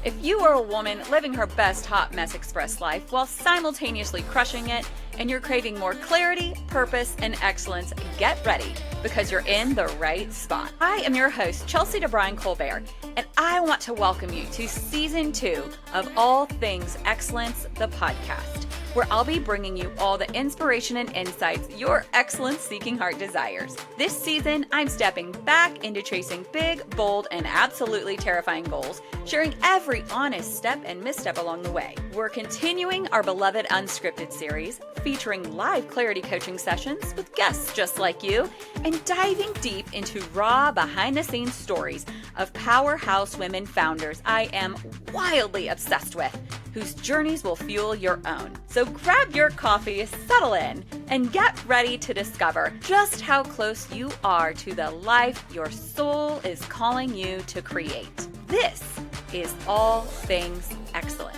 If you are a woman living her best hot mess express life while simultaneously crushing it, and you're craving more clarity, purpose, and excellence, get ready because you're in the right spot. I am your host, Chelsea DeBruin-Colbert, and I want to welcome you to Season 2 of All Things Excellence, the podcast, where I'll be bringing you all the inspiration and insights your excellence-seeking heart desires. This season, I'm stepping back into chasing big, bold, and absolutely terrifying goals, sharing every honest step and misstep along the way. We're continuing our beloved Unscripted series, featuring live clarity coaching sessions with guests just like you, and diving deep into raw behind-the-scenes stories of powerhouse women founders I am wildly obsessed with, whose journeys will fuel your own. So grab your coffee, settle in, and get ready to discover just how close you are to the life your soul is calling you to create. This is All Things Excellence.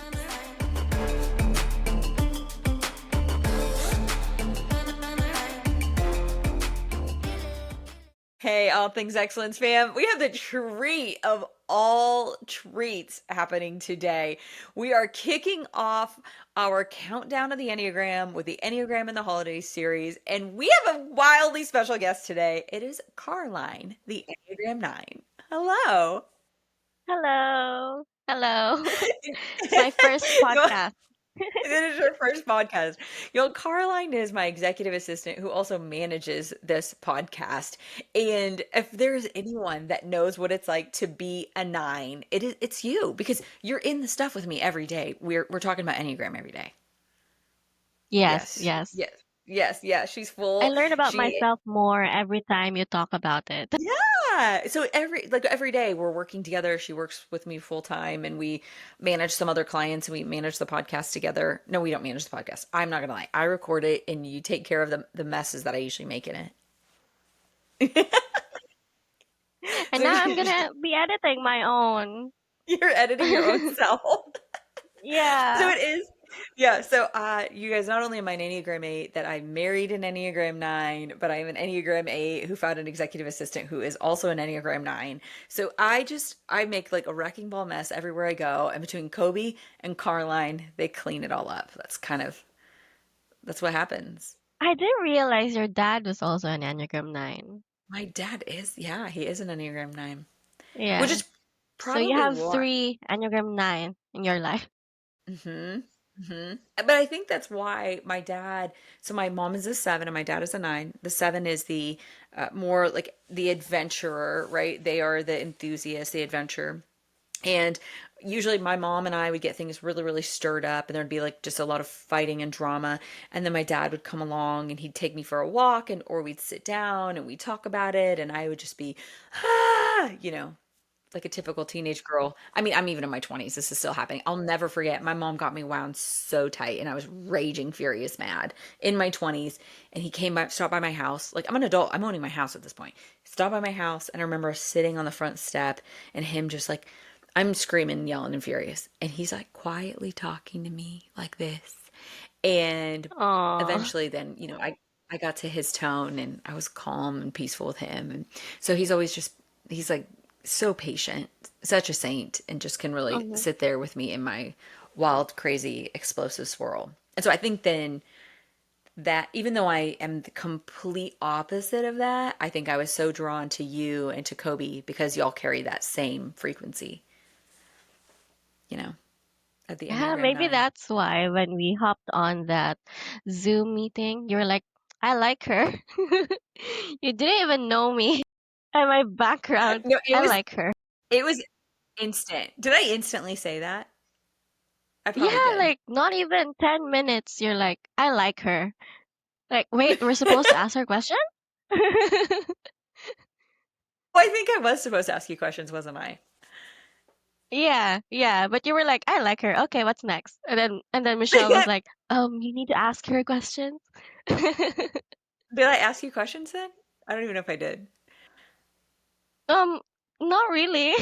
Hey, All Things Excellence fam. We have the treat of all treats happening today. We are kicking off our countdown of the Enneagram with the Enneagram and the Holidays series, and we have a wildly special guest today. It is Carlyne, the Enneagram 9. Hello. Hello. Hello. It's my first podcast. It is your first podcast. Carlyne is my executive assistant who also manages this podcast. And if there's anyone that knows what it's like to be a 9, it's you, because you're in the stuff with me every day. We're talking about Enneagram every day. Yes. Yes. She's I full. learn about She myself more every time you talk about it. Yeah. So every day we're working together. She works with me full time, and we manage some other clients, and we manage the podcast together. No, we don't manage the podcast. I'm not gonna lie. I record it, and you take care of the messes that I usually make in it. And So now I'm gonna be editing my own. you're editing your own self. So Yeah. it is. Yeah, so you guys, not only am I an Enneagram 8, that I married an Enneagram 9, but I am an Enneagram 8 who found an executive assistant who is also an Enneagram 9. So I make like a wrecking ball mess everywhere I go. And between Kobe and Carlyne, they clean it all up. That's what happens. I didn't realize your dad was also an Enneagram 9. My dad is, yeah, he is an Enneagram 9, which Yeah. is So you probably have why. 3 Enneagram 9 in your life. hmm But I think that's why so my mom is a 7 and my dad is a 9. The 7 is the more like the adventurer, right? They are the enthusiast, the adventure. And usually my mom and I would get things really, really stirred up, and there'd be like just a lot of fighting and drama. And then my dad would come along and he'd take me for a walk, or we'd sit down and we'd talk about it. And I would just be, like a typical teenage girl. I mean, I'm even in my 20s. This is still happening. I'll never forget. My mom got me wound so tight, and I was raging, furious, mad in my 20s. And he came by, stopped by my house. Like, I'm an adult. I'm owning my house at this point. Stopped by my house, and I remember sitting on the front step and him just like, I'm screaming, yelling, and furious. And he's like quietly talking to me like this. And Aw. eventually, then, I got to his tone, and I was calm and peaceful with him. And so he's like so patient, such a saint, and just can really Mhm. sit there with me in my wild, crazy, explosive swirl. And so I think then that even though I am the complete opposite of that, I think I was so drawn to you and to Kobe because y'all carry that same frequency, you know, at the Yeah, Enneagram maybe 9. that's why when we hopped on that Zoom meeting, you were like, I like her. You didn't even know me and my background. No, I like her. it was instant. Did I instantly say that? I probably Yeah, did. like not even 10 minutes, you're like, I like her. Like, wait, we're supposed to ask her question? Well, I think I was supposed to ask you questions, wasn't I? Yeah, but you were like, I like her. Okay, what's next? And then Michelle was like, you need to ask her questions. Did I ask you questions then? I don't even know if I did. Um, not really.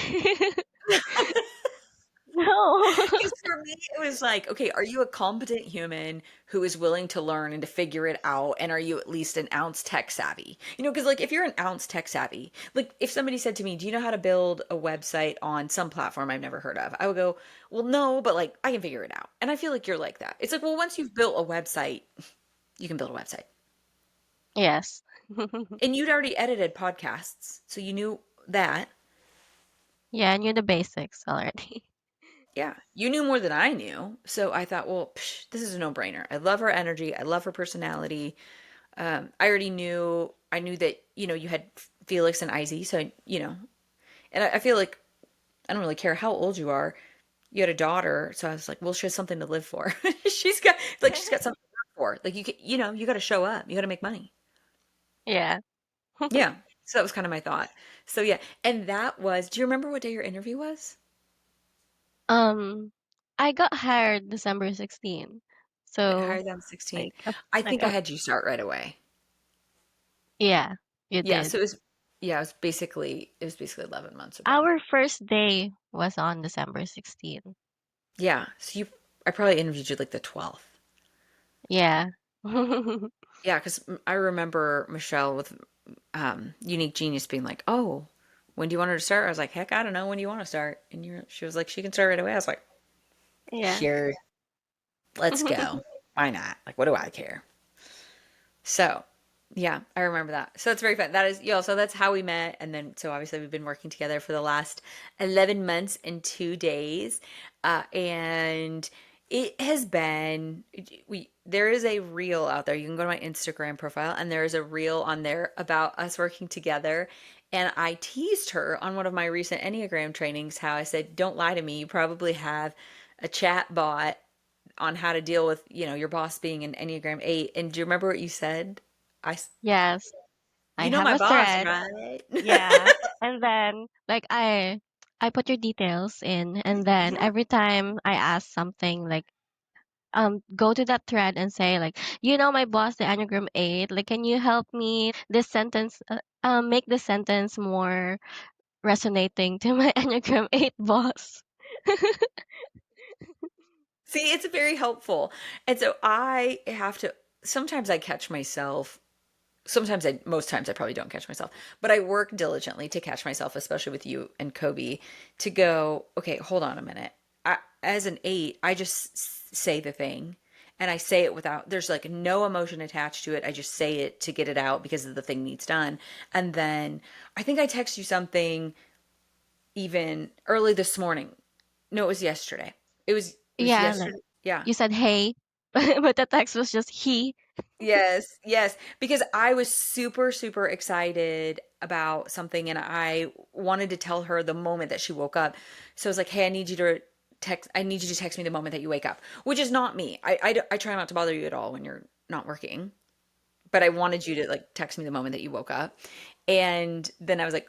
No. Because for me, it was like, okay, are you a competent human who is willing to learn and to figure it out? And are you at least an ounce tech savvy? Because like if you're an ounce tech savvy, like if somebody said to me, do you know how to build a website on some platform I've never heard of? I would go, well, no, but like I can figure it out. And I feel like you're like that. It's like, well, once you've built a website, you can build a website. Yes. And you'd already edited podcasts, so you knew that. Yeah, I knew the basics already. Yeah, you knew more than I knew. So I thought, well, this is a no-brainer. I love her energy. I love her personality. I already knew, I knew that, you had Felix and Izzy. So, and I feel like I don't really care how old you are. You had a daughter. So I was like, well, she has something to live for. She's got something to live for. Like, you got to show up. You got to make money. Yeah. Yeah. So that was kind of my thought. So yeah. And do you remember what day your interview was? Um, I got hired December 16. So Higher than 16. like a, I like think I a, had you start right away. yeah, you Yeah, did. so it was basically 11 months ago. Our first day was on December 16. Yeah, so I probably interviewed you like the 12th. Yeah. Yeah, because I remember Michelle with Unique Genius being like, "Oh, when do you want her to start?" I was like, "Heck, I don't know. When do you want to start?" And she was like, "She can start right away." I was like, Yeah. "Sure, let's go. Why not? Like, what do I care?" So, yeah, I remember that. So it's very fun. That is, so that's how we met. And then, so obviously, we've been working together for the last 11 months and 2 days. And it has been, there is a reel out there. You can go to my Instagram profile, and there is a reel on there about us working together. And I teased her on one of my recent Enneagram trainings how I said, don't lie to me. You probably have a chat bot on how to deal with, your boss being an Enneagram 8. And do you remember what you said? I, Yes, I you know have my a boss, thread. right? Yeah. And then like I put your details in, and then Yeah. every time I ask something like go to that thread and say like, my boss, the Enneagram 8, like can you help me this sentence make this sentence more resonating to my Enneagram 8 boss. See, it's very helpful. And so I have to, sometimes I catch myself. Most times I probably don't catch myself, but I work diligently to catch myself, especially with you and Kobe, to go, okay, hold on a minute. As an 8, I just say the thing, and I say it without, there's like no emotion attached to it. I just say it to get it out because the thing needs done. And then I think I text you something even early this morning. No, it was yesterday. It was Yeah, like yesterday. Yeah. you said hey, but the text was just he. Yes, yes, because I was super, super excited about something and I wanted to tell her the moment that she woke up. So I was like, hey, I need you to text me the moment that you wake up, which is not me. I try not to bother you at all when you're not working, but I wanted you to like text me the moment that you woke up. And then I was like,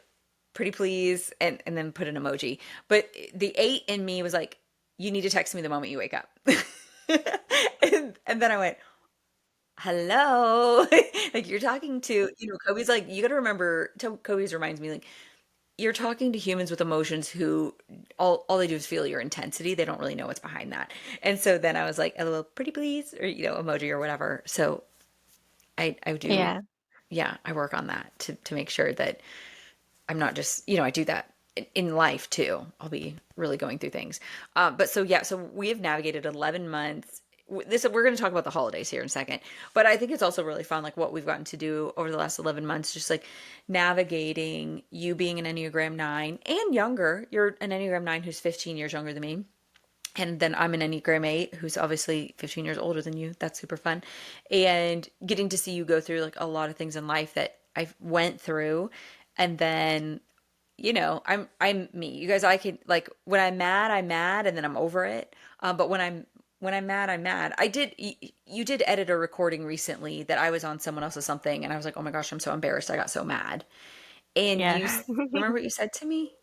pretty please, and then put an emoji. But the 8 in me was like, you need to text me the moment you wake up. And then I went, hello. Like you're talking to, Kobe's like, you got to remember, Kobe's reminds me like, you're talking to humans with emotions who all they do is feel your intensity. They don't really know what's behind that. And so then I was like, a little pretty please, or, emoji or whatever. So I do, Yeah. yeah, I work on that to make sure that I'm not just, I do that in life too. I'll be really going through things. But so, yeah, so we have navigated 11 months. We're going to talk about the holidays here in a second, but I think it's also really fun, like what we've gotten to do over the last 11 months, just like navigating you being an Enneagram 9 and younger. You're an Enneagram 9 who's 15 years younger than me. And then I'm an Enneagram 8 who's obviously 15 years older than you. That's super fun. And getting to see you go through like a lot of things in life that I went through. And then, I'm me. You guys, I can like when I'm mad and then I'm over it. But when I'm mad, I'm mad. You did edit a recording recently that I was on someone else's something and I was like, "Oh my gosh, I'm so embarrassed. I got so mad." And Yeah. you remember what you said to me?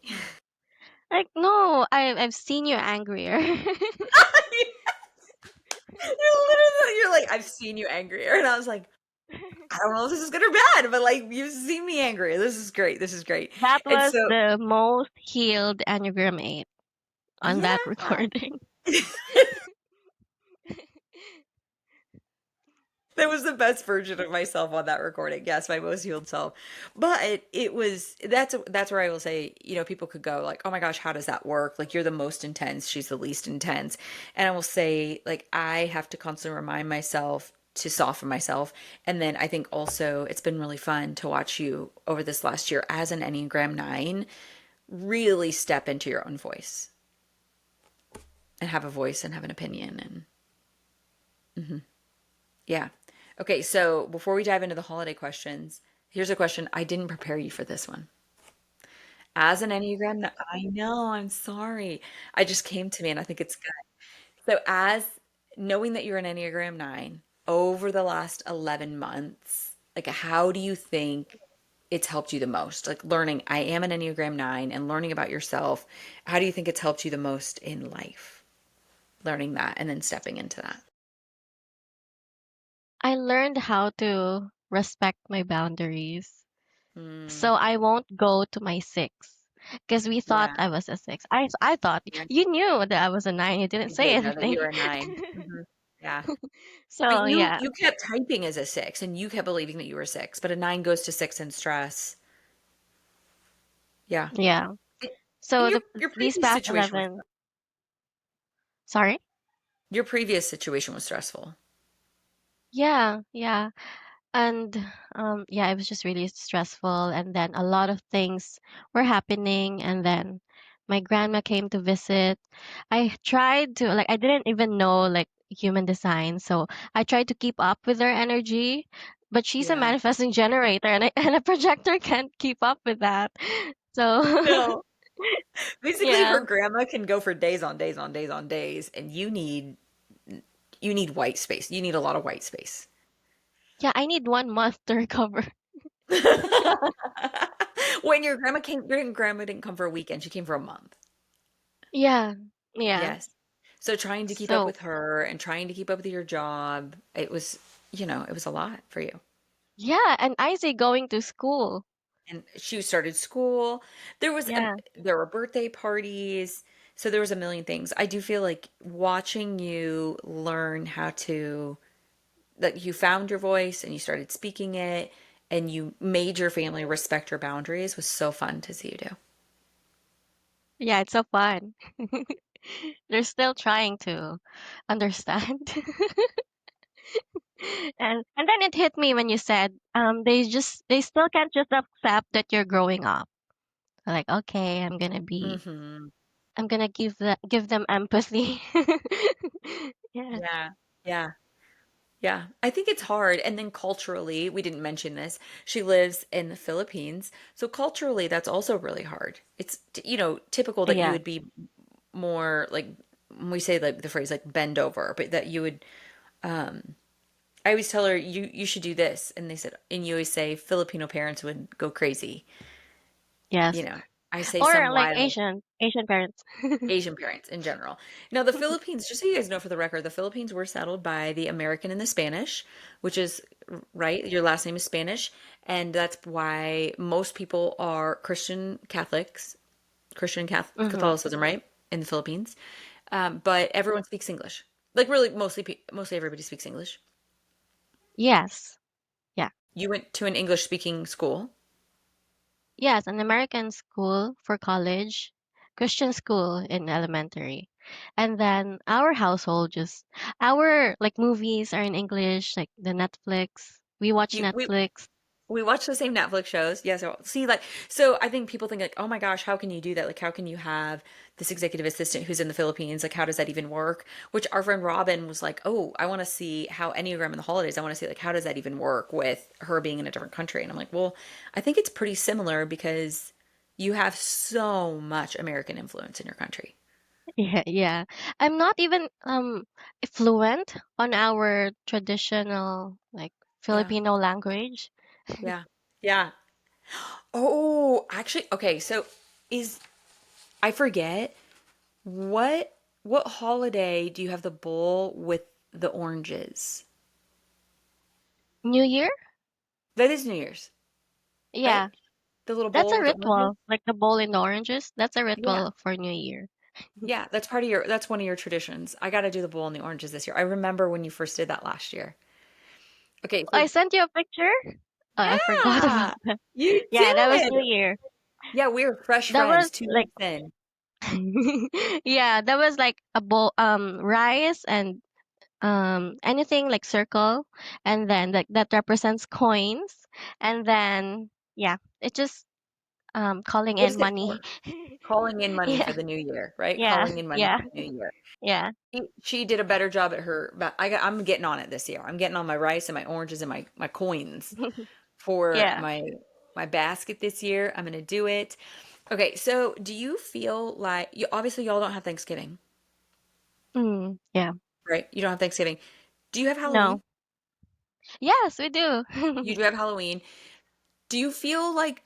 Like no, I've seen you angrier. You're like, I've seen you angrier. And I was like, I don't know if this is good or bad, but like you've seen me angry. This is great. This is great. That And was so the most healed Enneagram 8. on that Yeah. recording. That was the best version of myself on that recording. Yes, my most healed self. But it was that's where I will say, people could go like, "Oh my gosh, how does that work?" Like you're the most intense, she's the least intense. And I will say like I have to constantly remind myself to soften myself. And then I think also it's been really fun to watch you over this last year as an Enneagram 9 really step into your own voice and have a voice and have an opinion and yeah. Okay, so before we dive into the holiday questions, here's a question. I didn't prepare you for this one. As an Enneagram, I know, I'm sorry. I just came to me and I think it's good. So, as knowing that you're an Enneagram 9 over the last 11 months, like how do you think it's helped you the most? Like learning, I am an Enneagram 9 and learning about yourself. How do you think it's helped you the most in life? Learning that and then stepping into that. I learned how to respect my boundaries. Mm, So I won't go to my 6 because we thought yeah. I was a 6. I thought you knew that I was a 9. You didn't I say did know that anything. you were a 9. Yeah. But So you yeah. you kept typing as a 6 and you kept believing that you were a 6, but a 9 goes to 6 in stress. Yeah. Yeah. And So your these previous past situation was 11, sorry? your previous situation was stressful. Yeah, yeah. And yeah, it was just really stressful, and then a lot of things were happening, and then my grandma came to visit. I tried to like I didn't even know like human design, so I tried to keep up with her energy, but she's a Yeah. manifesting generator, and and a projector can't keep up with that. So No. Basically, her yeah. grandma can go for days on days on days on days, and you need white space. You need a lot of white space. Yeah, I need 1 month to recover. When your grandma didn't come for a weekend, she came for a month. Yeah. Yeah. Yes. So trying to keep up So with her and trying to keep up with your job, it was a lot for you. yeah, and Isaac going to school. And she started school. Yeah. There were birthday parties. So there was a million things. I do feel like watching you learn how to that you found your voice and you started speaking it and you made your family respect your boundaries was so fun to see you do. Yeah, it's so fun. They're still trying to understand. And then it hit me when you said they still can't just accept that you're growing up. Like, okay, Hmm. I'm gonna give them empathy. Yeah. Yeah. Yeah. Yeah, I think it's hard. And then culturally, we didn't mention this. She lives in the Philippines. So culturally, that's also really hard. It's, typical that you Yeah. would be more like, when we say like the phrase like bend over, but that you would, I always tell her, you should do this. And they said, and you always say Filipino parents would go crazy. You Yes. know, I say some Or like wild Asian parents. Asian parents in general. Now, the Philippines, just so you guys know for the record, the Philippines were settled by the American and the Spanish, which is right. Your last name is Spanish. And that's why most people are Christian Catholics, Hmm. Catholicism, right? In the Philippines. But everyone speaks English. Like, really, mostly everybody speaks English. Yes. Yeah. You went to an English speaking school. Yes, an American school for college, Christian school in elementary. And then our household just our like movies are in English, like the Netflix. We watch You, we, Netflix. We watch the same Netflix shows. Yeah, so see, like, so I think people think like, oh my gosh, how can you do that? Like, how can you have this executive assistant who's in the Philippines? Like, how does that even work? Which our friend Robin was like, oh, I want to see how Enneagram in the holidays. I want to see like how does that even work with her being in a different country? And I'm like, well, I think it's pretty similar because you have so much American influence in your country. Yeah, yeah. I'm not even fluent on our traditional like Yeah, Filipino language. yeah, yeah. Oh, actually, okay. So is I forget. What holiday do you have the bowl with the oranges? New Year? That is New Year's, right? Yeah. The little That's bowl a with the oranges? ritual. Like the bowl in the oranges, that's a Yeah. ritual for New Year. Yeah, that's one of your traditions. I got to do the bowl and the oranges this year. I remember when you first did that last year. Okay, I so sent you a picture. Oh, I forgot about yeah, that. you Yeah, that was did. New Year. Yeah, we were fresh That was friends 2 weeks like in. yeah, that was like a bowl rice and anything like circle, and then like that represents coins, and then yeah, it just calling What in is it money. for? Calling in money Yeah, for the new year, right? yeah, Calling in money yeah, for the new year. yeah. She did a better job at her, but I'm getting on it this year. I'm getting on my rice and my oranges and my coins for Yeah. my basket this year. I'm gonna do it. Okay, so do you feel like you obviously y'all don't have Thanksgiving, Yeah. right? You don't have Thanksgiving. Do you have Halloween? No. Yes, we do. You do have Halloween. Do you feel like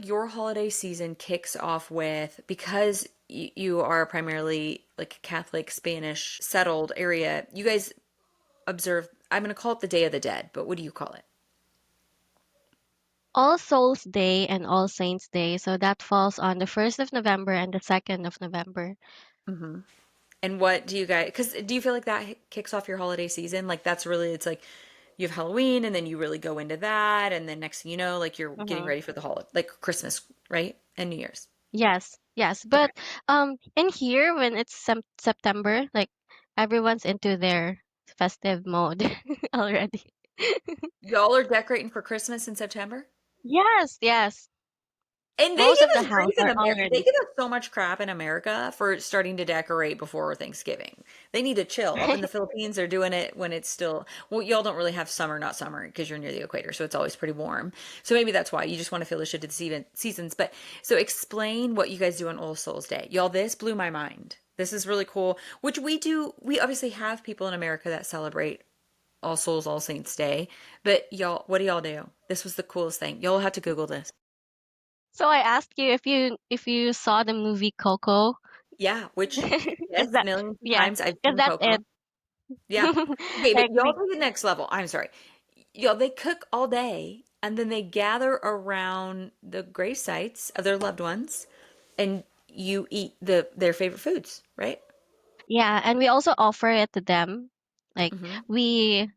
your holiday season kicks off with because you are primarily like a Catholic Spanish settled area, you guys observe, I'm going to call it the Day of the Dead, but what do you call it? All Souls Day and All Saints Day, so that falls on the 1st of November and the 2nd of November. Hmm. And what do you guys, because do you feel like that kicks off your holiday season? Like that's really, it's like you have Halloween and then you really go into that. And then next thing you know, like you're getting Mm-hmm. ready for the holiday, like Christmas, right? And New Year's. Yes, yes. Okay. But in here when it's September, like everyone's into their festive mode already. Y'all are decorating for Christmas in September? Yes, yes. And they Most give of the us house grief in are America. They already give us so much crap in America for starting to decorate before Thanksgiving. They need to chill. Up in right. the Philippines, they're doing it when it's still, well, y'all don't really have summer, not summer, because you're near the equator, so it's always pretty warm. So maybe that's why you just want to feel the shifted seasons. But so explain what you guys do on All Souls Day. Y'all, this blew my mind. This is really cool, which we do. We obviously have people in America that celebrate All Souls, All Saints Day. But y'all, what do y'all do? This was the coolest thing. Y'all have to Google this. So I asked you if you saw the movie Coco, Yeah, which yes, because that millions of yeah, times I've because seen that's it. Coco. Yeah. Okay, but Like y'all we do the next level. I'm sorry. Y'all, they cook all day and then they gather around the grave sites of their loved ones and you eat their favorite foods, right? yeah, and we also offer it to them. Like Hmm. we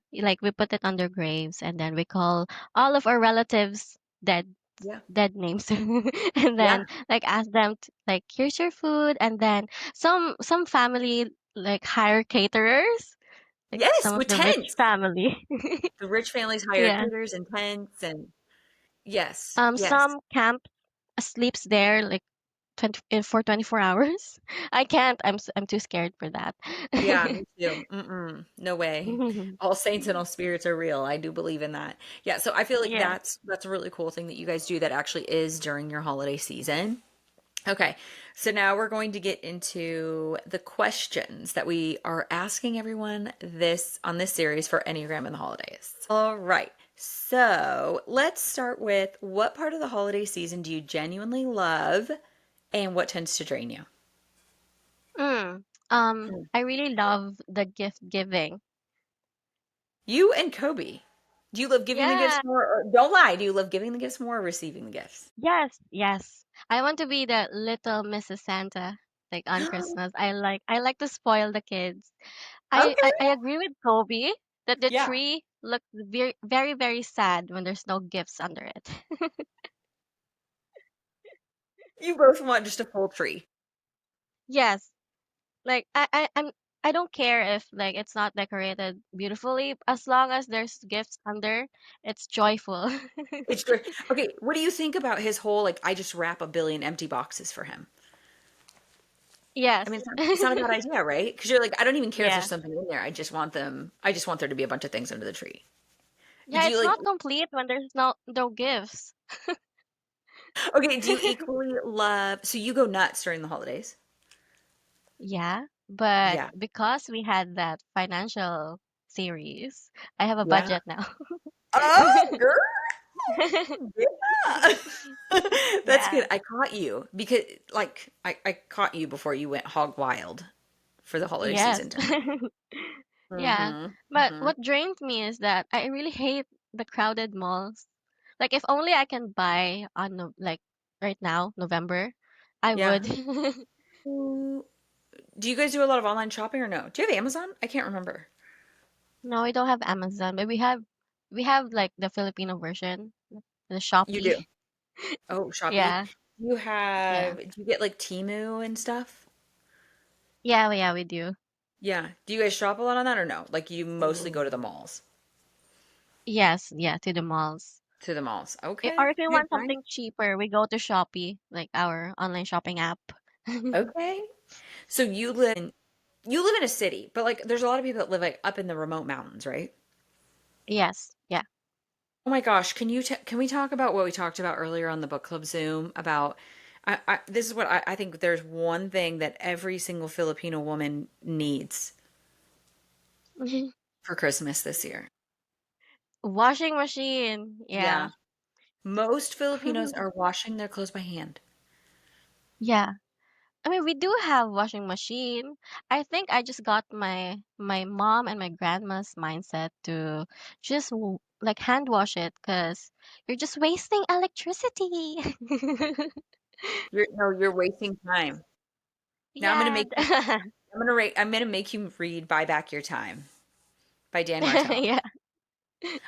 put it on their graves, and then we call all of our relatives dead Yeah. dead names, and then Yeah. like ask them like here's your food, and then some family like hire caterers, like Yes, some of with the rich tents. family. The rich families hire Yeah. caterers and tents and yes, yes. Some camp sleeps there like 24 hours. I can't. I'm too scared for that. Yeah, me too. Mm-mm, no way. All saints and all spirits are real. I do believe in that. Yeah, so I feel like Yeah. that's a really cool thing that you guys do that actually is during your holiday season. Okay, so now we're going to get into the questions that we are asking everyone this on this series for Enneagram and the Holidays. All right. So let's start with what part of the holiday season do you genuinely love and what tends to drain you? Mm. I really love the gift giving. You and Kobe. Do you love giving the gifts Yeah. more? Or, don't lie. Do you love giving the gifts more or receiving the gifts? Yes. Yes. I want to be the little Mrs. Santa, like on Christmas. I like to spoil the kids. I Okay. agree with Kobe that the Yeah. tree looks very very very sad when there's no gifts under it. You both want just a full tree. Yes. Like I don't care if like it's not decorated beautifully as long as there's gifts under, it's joyful. It's true. Okay, what do you think about his whole like I just wrap a billion empty boxes for him? I Yes. mean, it's not a bad idea, right? Because you're like, I don't even care if there's Yeah. something in there. I just want them. I just want there to be a bunch of things under the tree. Yeah, Do you it's like? not complete when there's no gifts. Okay, do you equally love? So you go nuts during the holidays? Yeah, but Yeah. because we had that financial series, I have a Yeah. budget now. Oh, girl. Yeah. That's Yeah. good. I caught you because like I caught you before you went hog wild for the holiday Yes. season tonight. Yeah. Mm-hmm. But Mm-hmm. what drains me is that I really hate the crowded malls. Like if only I can buy on like right now, November, I Yeah. would. Ooh. Do you guys do a lot of online shopping or no? Do you have Amazon? I can't remember. No, we don't have Amazon, but we have like the Filipino version, the You Shopee. do. Oh, Shopee. Yeah, yeah, Do you get like Temu and stuff? yeah, we do. Yeah. Do you guys shop a lot on that or no? Like you mostly go to the malls? Yes, yeah, to the malls. To the malls. Or Okay. if we Good want time. something cheaper, we go to Shopee, like our online shopping app. Okay. So you live in a city, but like there's a lot of people that live like up in the remote mountains, right? Yes, yeah. Oh my gosh, can we talk about what we talked about earlier on the book club Zoom about this is what I think there's one thing that every single Filipino woman needs for Christmas this year. Washing machine. Yeah. Yeah. Most Filipinos are washing their clothes by hand. Yeah. I mean, we do have washing machine. I think I just got my mom and my grandma's mindset to just like hand wash it because you're just wasting electricity. You're wasting time. Now Yeah. I'm gonna make you read Buy Back Your Time by Dan Martell. Yeah.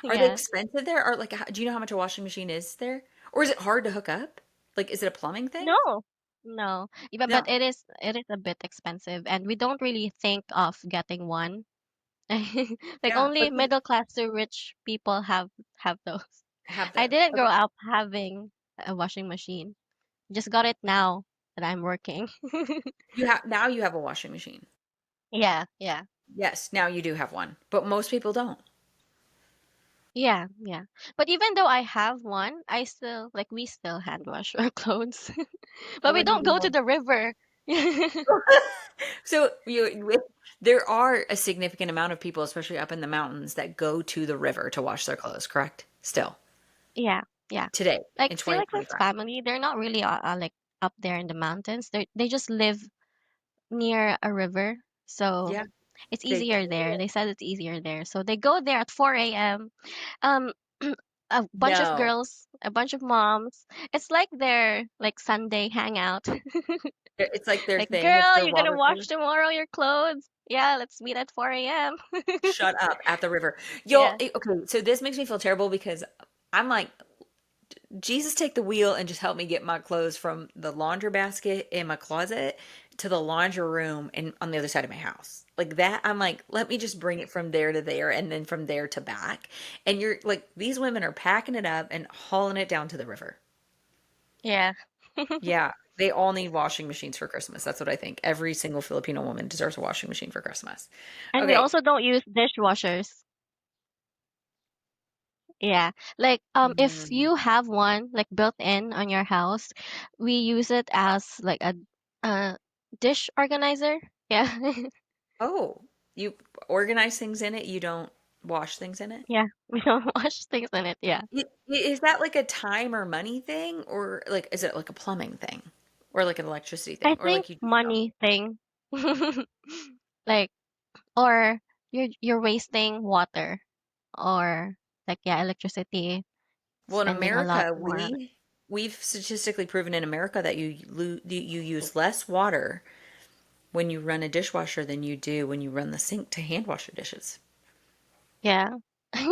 Are they Yeah. expensive there? Or like do you know how much a washing machine is there? Or is it hard to hook up? Like is it a plumbing thing? No. No. Yeah, but No. it is a bit expensive and we don't really think of getting one. Like Yeah, only but you middle class to rich people have those. have I those. didn't grow Okay. up having a washing machine. Just got it now that I'm working. You have a washing machine. Yeah, yeah. Yes, now you do have one. But most people don't. Yeah, yeah. But even though I have one, I still like we still hand wash our clothes. But we What do you don't do go to more? the river. So there are a significant amount of people, especially up in the mountains, that go to the river to wash their clothes, correct? Still, Yeah, yeah. today Like in Felix's 2025. family, they're not really like up there in the mountains. They just live near a river. So Yeah, it's they easier there. They said it's easier there. So they go there at 4 a.m. Um, a bunch of no. girls, a bunch of moms. It's like their like Sunday hangout. It's like their Like, thing. It's girl, their you're gonna water wash cooler. tomorrow your clothes. Yeah, let's meet at 4 a.m. Shut up at the river. Yeah, Okay, so this makes me feel terrible because I'm like, Jesus, take the wheel and just help me get my clothes from the laundry basket in my closet to the laundry room and on the other side of my house. Like that, I'm like, let me just bring it from there to there and then from there to back. And you're like, these women are packing it up and hauling it down to the river. yeah. Yeah, they all need washing machines for Christmas. That's what I think. Every single Filipino woman deserves a washing machine for Christmas. And we Okay. also don't use dishwashers. Yeah. Like if Mm. you have one like built in on your house, we use it as like a dish organizer. Yeah. Oh, you organize things in it, you don't wash things in it? Yeah. We don't wash things in it. Yeah. Is that like a time or money thing, or like is it like a plumbing thing, or like an electricity I thing, or think like you just don't? money thing. Like or you're wasting water or like yeah, electricity, Well, in spending a lot America, more on it. we've statistically proven in America that you use less water when you run a dishwasher than you do when you run the sink to hand wash your dishes. Yeah.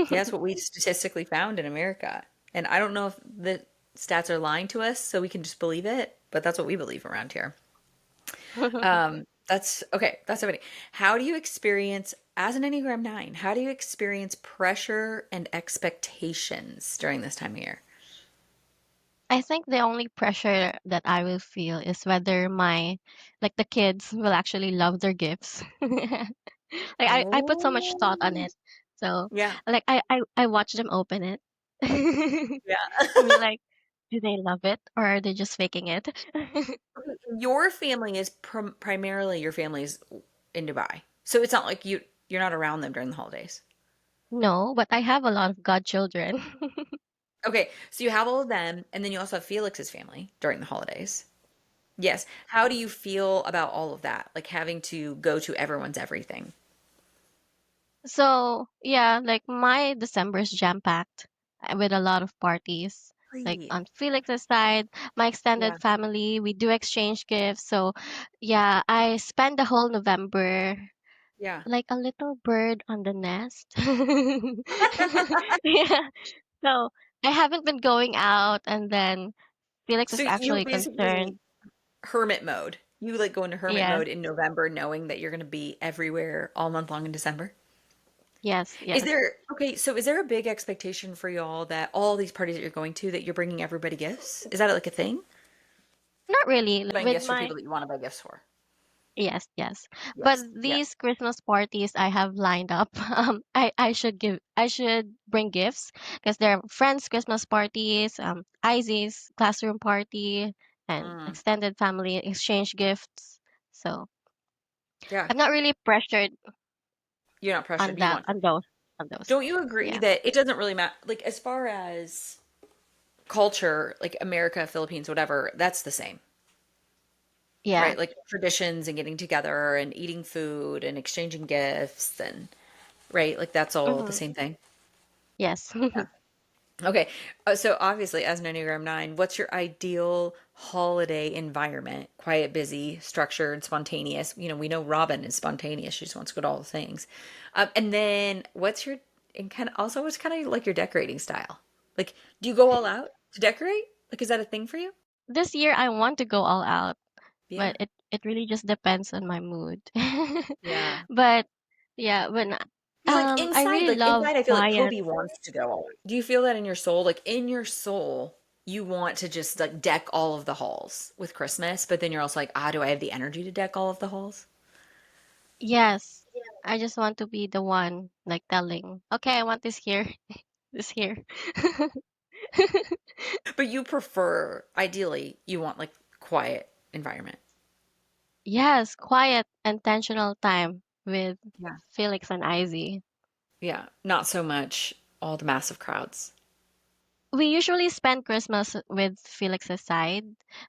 Yeah, that's what we statistically found in America. And I don't know if the stats are lying to us, so we can just believe it, but that's what we believe around here. That's okay. That's everything. How do you experience, as an Enneagram 9, how do you experience pressure and expectations during this time of year? I think the only pressure that I will feel is whether my like the kids will actually love their gifts. Like I put so much thought on Oh, it. So yeah. like I watch them open it. Yeah. And be like, do they love it or are they just faking it? Your family is primarily your family's in Dubai. So it's not like you're not around them during the holidays. No, but I have a lot of godchildren. Okay, so you have all of them, and then you also have Felix's family during the holidays. Yes. How do you feel about all of that? Like having to go to everyone's everything. So yeah, like my December is jam-packed with a lot of parties. Like Really? on Felix's side, my Yeah. extended family, we do exchange gifts. So yeah, I spend the whole November Yeah. like a little bird on the nest. Yeah. So I haven't been going out, and then Felix So is you actually basically concerned. hermit mode. You like go into hermit Yes, mode in November knowing that you're going to be everywhere all month long in December. yes, Is yes. there, okay, so is there a big expectation for y'all that all these parties that you're going to that you're bringing everybody gifts? Is that like a thing? Not really. Buying With gifts for my people that you want to buy gifts for. yes, yes. But Yes. Yeah. these Christmas parties I have lined up, I should bring gifts because they're friends' Christmas parties, Izzy's classroom party, and Mm. extended family exchange gifts. So Yeah. I'm not really pressured You're not on pressured. You that want to. on those. Don't you agree Yeah. that it doesn't really matter? Like, as far as culture, like America, Philippines, whatever, that's the same, Yeah. right? Like traditions and getting together and eating food and exchanging gifts and, right? Like, that's all the Hmm. same thing. Yes. Yeah. Okay. So obviously, as an Enneagram 9, what's your ideal holiday environment? Quiet, busy, structured, spontaneous. We know Robin is spontaneous. She just wants to go to all the things. And then and kind of also what's kind of like your decorating style? Like, do you go all out to decorate? Like, is that a thing for you? This year I want to go all out, Yeah. but it really just depends on my mood. Yeah. But yeah, when Because I really like love inside, I feel like quiet. Kobe wants to go all out. Do you feel that in your soul? Like in your soul, you want to just like deck all of the halls with Christmas, but then you're also like, do I have the energy to deck all of the halls? Yes. I just want to be the one like telling, okay, I want this here, this here. But you prefer, ideally, you want like quiet environment. Yes, quiet, intentional time with Yeah. Felix and Izzy. Yeah, not so much all the massive crowds. We usually spend Christmas with Felix's side,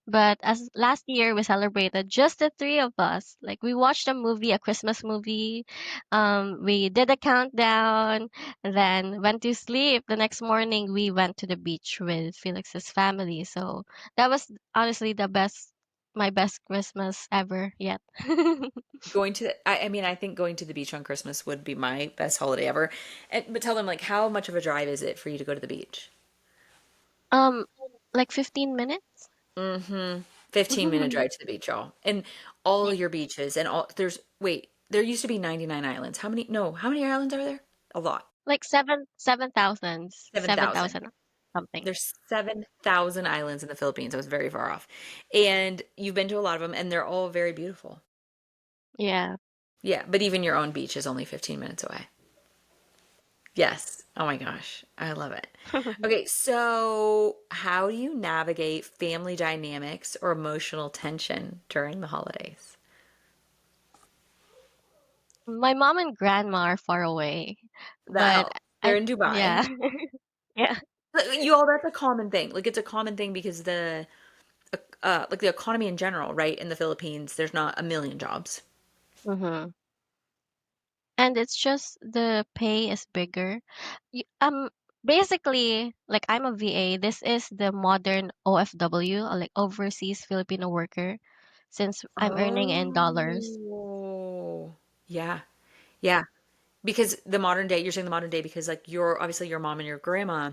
but as last year we celebrated just the three of us. Like we watched a movie, a Christmas movie. We did a countdown, and then went to sleep. The next morning we went to the beach with Felix's family. So that was honestly my best Christmas ever yet. Going to, I mean, I think going to the beach on Christmas would be my best holiday ever. But tell them, like, how much of a drive is it for you to go to the beach? um, like 15 minutes. Mm-hmm. 15-minute drive to the beach, y'all. And all your beaches and wait, there used to be 99 islands. How many islands are there? A lot. Like 7,000, 7,000. 7,000 something. There's 7,000 islands in the Philippines. I was very far off. And you've been to a lot of them, and they're all very beautiful. Yeah. Yeah, but even your own beach is only 15 minutes away. Yes. Oh my gosh. I love it. Okay, so how do you navigate family dynamics or emotional tension during the holidays? My mom and grandma are far away, That but helps. They're I in Dubai. yeah. Yeah. You all, that's a common thing. Like it's a common thing because like the economy in general, right? In the Philippines, there's not a million jobs. Mhm. And it's just the pay is bigger. Basically, like I'm a VA. This is the modern OFW, or like overseas Filipino worker, since I'm earning in dollars. Oh, yeah, yeah. Because the modern day, you're saying the modern day because like obviously your mom and your grandma,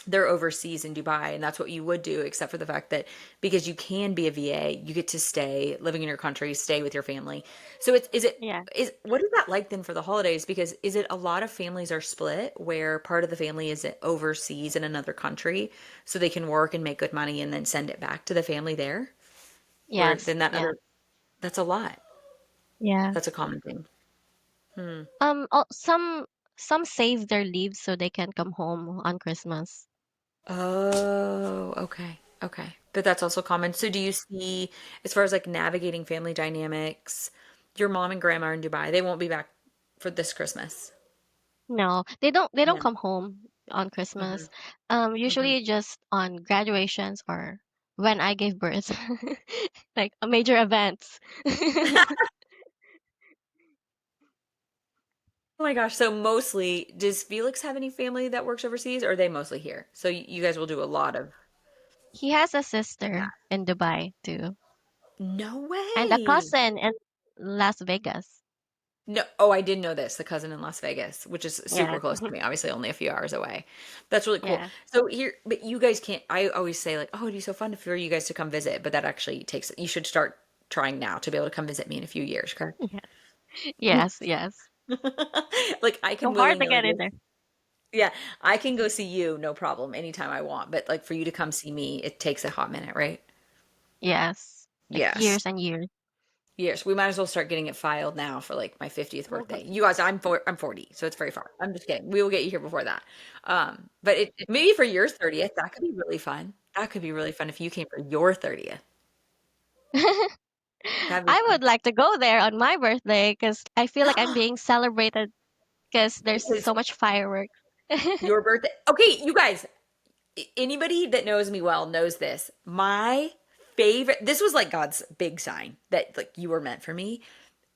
they're overseas in Dubai, and that's what you would do, except for the fact that because you can be a VA, you get to stay living in your country, stay with your family. So Yeah. is what is that like then for the holidays? Because is it a lot of families are split where part of the family is overseas in another country so they can work and make good money and then send it back to the family there? Where Yes. then Yeah. that's a lot. Yeah. That's a common thing. Hmm. Some save their leaves so they can come home on Christmas. Oh, okay. Okay. But that's also common. So do you see, as far as like navigating family dynamics, your mom and grandma are in Dubai, they won't be back for this Christmas. No, they don't Yeah. come home on Hmm. Christmas. Hmm. Usually just on graduations or when I gave birth. Like a major events. Oh my gosh. So mostly, does Felix have any family that works overseas or are they mostly here? So you guys will do a lot of, He has a yeah. sister in Dubai too, No and a way. cousin in Las Vegas. No. Oh, I didn't know this. The cousin in Las Vegas, which is super Yeah, close to me, obviously only a few hours away. That's really cool. yeah, So here, but you guys can't, I always say like, oh, it'd be so fun for you guys to come visit, but that actually takes, you should start trying now to be able to come visit me in a few years, correct? yeah. Yes, yes. Like I can So hard to willy-nilly get in go. there. Yeah, I can go see you, no problem, anytime I want. But like for you to come see me, it takes a hot minute, right? Yes, like Yes. years and years. Yes, we might as well start getting it filed now for like my 50th birthday. You guys, I'm 40, so it's very far. I'm just kidding. We will get you here before that. But maybe for your 30th, that could be really fun. That could be really fun if you came for your 30th. That'd be I fun. would like to go there on my birthday because I feel like I'm being celebrated because there's Because so much fireworks. your birthday. Okay, you guys, anybody that knows me well knows this. My favorite, this was like God's big sign that like you were meant for me.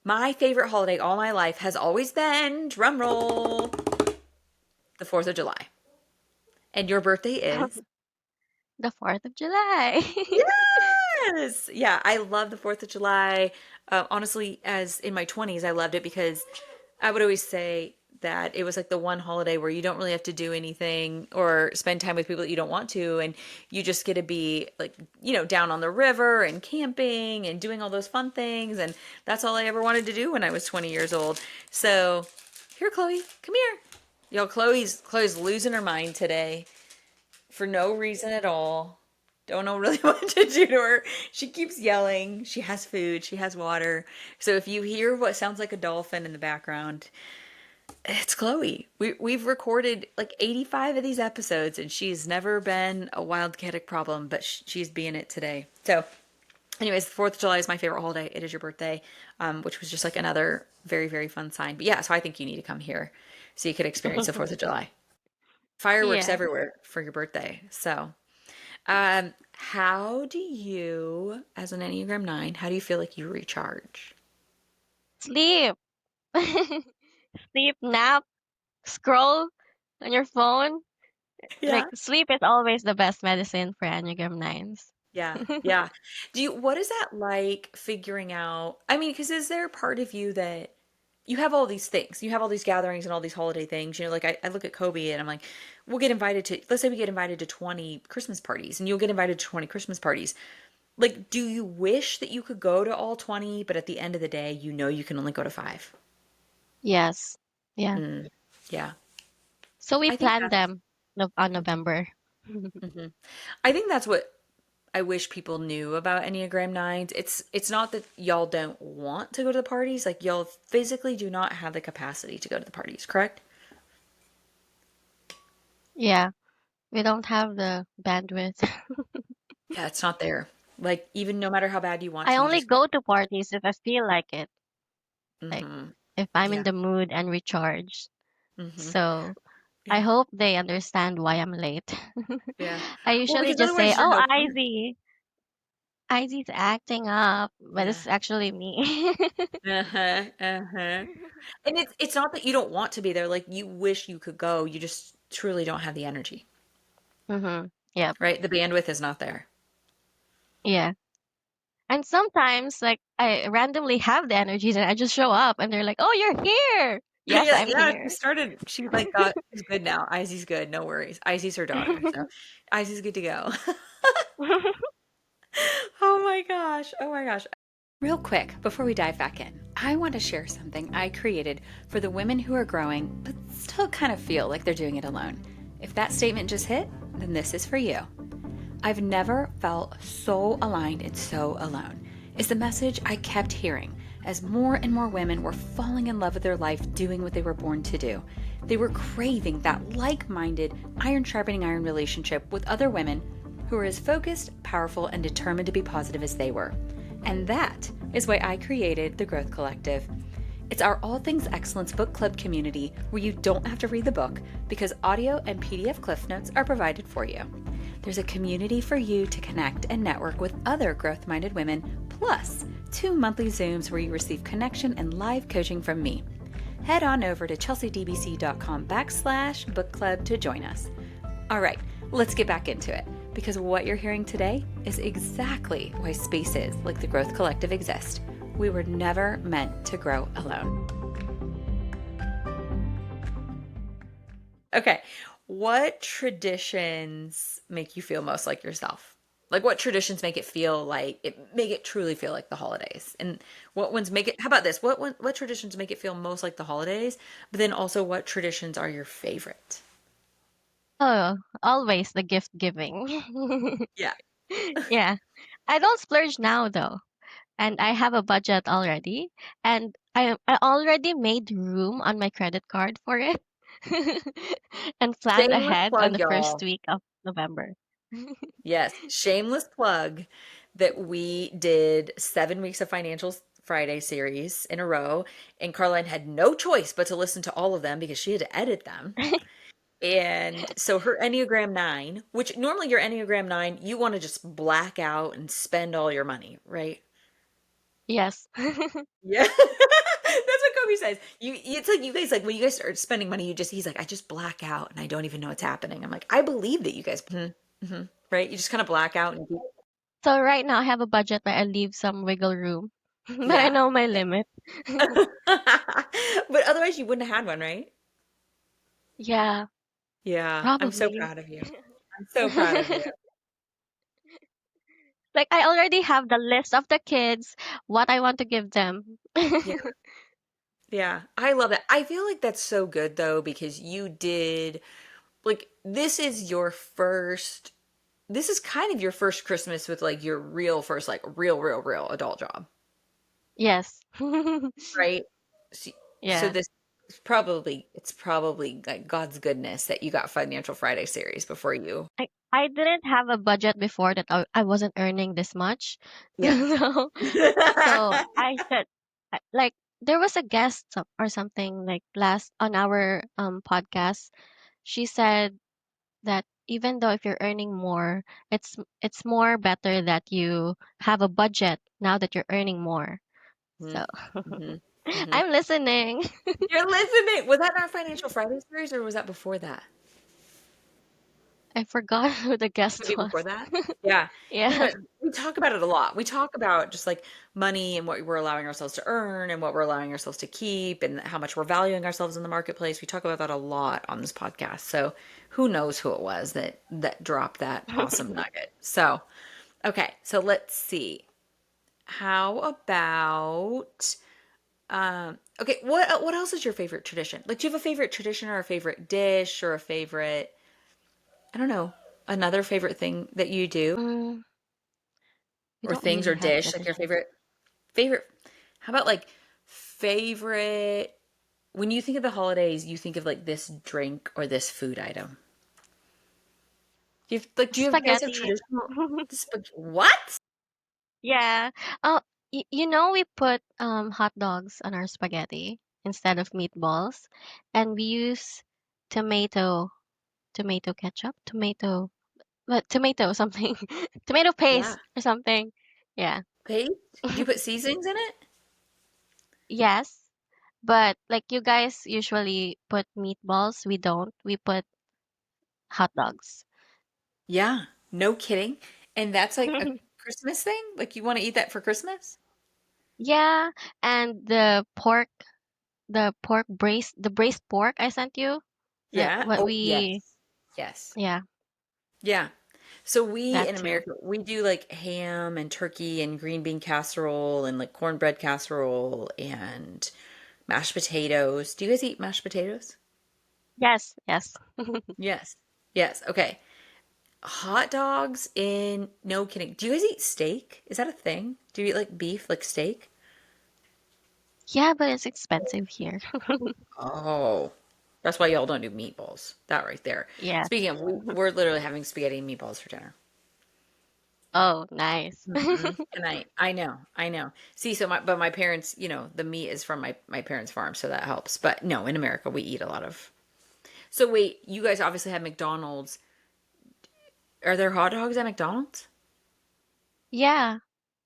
My favorite holiday all my life has always been, drum roll, the 4th of July. And your birthday is? The 4th of July. Yes. Yeah, I love the 4th of July. Honestly, as in my 20s, I loved it because I would always say that it was like the one holiday where you don't really have to do anything or spend time with people that you don't want to. And you just get to be like, down on the river and camping and doing all those fun things. And that's all I ever wanted to do when I was 20 years old. So here, Chloe, come here. Yo, Chloe's losing her mind today for no reason at all. Don't know really what to do to her. She keeps yelling. She has food. She has water. So if you hear what sounds like a dolphin in the background, it's Chloe. We've recorded like 85 of these episodes, and she's never been a wildcatic problem, but she's being it today. So, anyways, the 4th of July is my favorite holiday. It is your birthday, which was just like another very, very fun sign. But yeah, so I think you need to come here so you could experience the 4th of July. Fireworks Yeah. everywhere for your birthday. So, how do you, as an Enneagram 9, how do you feel like you recharge? Sleep. Sleep, nap, scroll on your phone. Like Yeah. sleep is always the best medicine for Enneagram 9s. Yeah. Yeah. What is that like figuring out? I mean, because is there a part of you that you have all these things, you have all these gatherings and all these holiday things, like I look at Kobe and I'm like, we'll get invited to, let's say we get invited to 20 Christmas parties and you'll get invited to 20 Christmas parties. Like, do you wish that you could go to all 20, but at the end of the day, you can only go to five? Yes. Yeah. Mm, yeah. So we I think planned that's, them on November. mhm. I think that's what I wish people knew about Enneagram nines. It's not that y'all don't want to go to the parties, like y'all physically do not have the capacity to go to the parties, correct? Yeah. We don't have the bandwidth. Yeah, it's not there. Like even no matter how bad you want I to, you only just go to parties if I feel like it. Like mm-hmm. if I'm in Yeah. the mood and recharged. Mm-hmm. So I Yeah. hope they understand why I'm late. Yeah. I Well, usually because just say, otherwise you're "Oh, no fun. Izzy's acting up," but Yeah. it's actually me. Uh-huh. Uh-huh. And it's not that you don't want to be there, like you wish you could go, you just truly don't have the energy, Mm-hmm. Yep. right? The bandwidth is not there. Yeah. And sometimes, like, I randomly have the energies and I just show up and they're like, "Oh, you're here." Yes, Yeah, I'm yeah, she here. started, she like got, she's good now. Izzy's good, no worries. Izzy's her daughter, so Izzy's good to go. Oh my gosh. Oh my gosh. Real quick, before we dive back in, I want to share something I created for the women who are growing, but still kind of feel like they're doing it alone. If that statement just hit, then this is for you. I've never felt so aligned and so alone, is the message I kept hearing as more and more women were falling in love with their life doing what they were born to do. They were craving that like-minded, iron sharpening iron relationship with other women who were as focused, powerful, and determined to be positive as they were. And that is why I created the Growth Collective. It's our All Things Excellence book club community where you don't have to read the book because audio and PDF Cliff Notes are provided for you. There's a community for you to connect and network with other growth-minded women, plus 2 monthly Zooms where you receive connection and live coaching from me. head on over to chelseadbc.com/book club to join us. All right, let's get back into it, because what you're hearing today is exactly why spaces like the Growth Collective exist. We were never meant to grow alone. Okay, what traditions make you feel most like yourself? Like, what traditions make it feel like make it truly feel like the holidays? And what ones make it, how about this? What traditions make it feel most like the holidays? But then also, what traditions are your favorite? Oh, always the gift giving. Yeah. Yeah. I don't splurge now though, and I have a budget already, and I already made room on my credit card for it, and planned Shameless ahead on plug, the first y'all. week of November. Yes, shameless plug that we did 7 weeks of Financial Friday series in a row, and Carlyne had no choice but to listen to all of them because she had to edit them. And so her Enneagram 9, which normally your Enneagram 9, you want to just black out and spend all your money, right? Yes. Yeah. That's what Kobe says. It's like you guys, like when you guys start spending money, he's like, I just black out and I don't even know what's happening. I'm like, I believe that you guys, right? You just kind of black out and So right now I have a budget, but I leave some wiggle room, but I yeah. know my limit. But otherwise you wouldn't have had one, right? Yeah, Yeah. I'm so probably. proud of you. I'm so proud of you. Like I already have the list of the kids, what I want to give them. Yeah. Yeah. I love that. I feel like that's so good though, because you did like this is kind of your first Christmas with like your real first like real adult job, Yes. right? So, so Yeah. this is it's probably like God's goodness that you got Financial Friday series before you. I didn't have a budget before that I wasn't earning this much. Yeah. So I said like there was a guest or something like last on our podcast. She said that even though if you're earning more, it's more better that you have a budget now that you're earning more. So Mm-hmm. Hmm. I'm listening. You're listening. Was that not Financial Friday series or was that before that? I forgot who the guest Maybe before was. that? Yeah. Yeah. Anyways, we talk about it a lot. We talk about just like money and what we're allowing ourselves to earn and what we're allowing ourselves to keep and how much we're valuing ourselves in the marketplace. We talk about that a lot on this podcast. So who knows who it was that dropped that awesome nugget. So, okay. So let's see. How about okay, what else is your favorite tradition? Like do you have a favorite tradition or a favorite dish or a favorite I don't know, another favorite thing that you do? Mm, we Or don't things really or have dish, like your tradition. favorite how about like favorite when you think of the holidays, you think of like this drink or this food item. Do you guys have Spaghetti. traditional what? Yeah. Oh, you know we put hot dogs on our spaghetti instead of meatballs, and we use tomato tomato ketchup, tomato something, tomato Yeah. paste or something. Yeah. Paste? Do you put seasonings in it? Yes, but like you guys usually put meatballs, we don't. We put hot dogs. Yeah. No kidding. And that's like a Christmas thing? Like you want to eat that for Christmas? Yeah, and the braised pork I sent you, that Yeah. what Oh, we yes. Yes. yeah, Yeah. So we that in too. America, we do like ham and turkey and green bean casserole and like cornbread casserole and mashed potatoes. Do you guys eat mashed potatoes? Yes, yes. Yes. Yes. Okay. Hot dogs in, no kidding. Do you guys eat steak? Is that a thing? Do you eat like beef, like steak? Yeah, but it's expensive here. Oh, that's why y'all don't do meatballs. That right there. Yeah. Speaking of, we're literally having spaghetti and meatballs for dinner. Oh, nice. And I know. See, so my parents, the meat is from my parents' farm, so that helps. But no, in America we eat a lot of. So wait, you guys obviously have McDonald's. Are there hot dogs at McDonald's? Yeah.